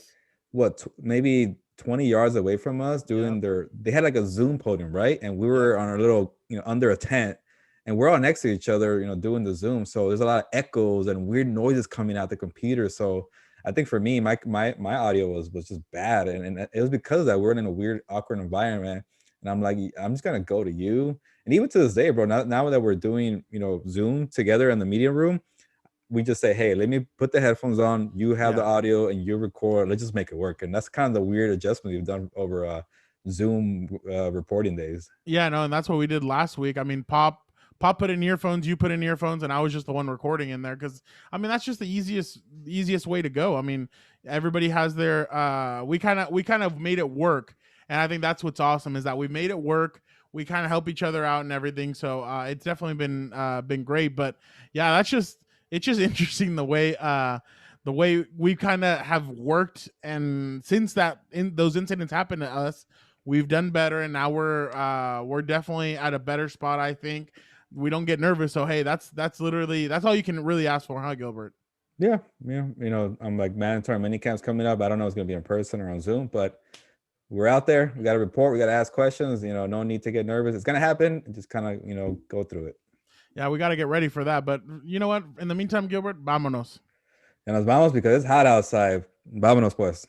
maybe 20 yards away from us doing they had like a Zoom podium, right? And we were on a little, under a tent. And we're all next to each other, doing the Zoom. So there's a lot of echoes and weird noises coming out the computer. So I think for me, my audio was just bad. And it was because of that. We're in a weird, awkward environment. And I'm like, I'm just going to go to you. And even to this day, bro, now that we're doing, Zoom together in the meeting room, we just say, hey, let me put the headphones on. You have the audio and you record. Let's just make it work. And that's kind of the weird adjustment we've done over Zoom reporting days. Yeah, no, and that's what we did last week. I mean, Pop put in earphones, you put in earphones, and I was just the one recording in there because I mean that's just the easiest way to go. I mean, everybody has their we kind of made it work, and I think that's what's awesome is that we made it work. We kind of help each other out and everything, so it's definitely been great. But yeah, it's just interesting the way we kind of have worked, and since those incidents happened to us, we've done better, and now we're definitely at a better spot, I think. We don't get nervous. So, hey, that's all you can really ask for, huh, Gilbert? Yeah. I'm like mandatory minicamps coming up. I don't know if it's going to be in person or on Zoom, but we're out there. We got to report. We got to ask questions. No need to get nervous. It's going to happen. Just kind of, go through it. Yeah, we got to get ready for that. But you know what? In the meantime, Gilbert, vámonos. And nos vamos because it's hot outside. Vámonos, pues.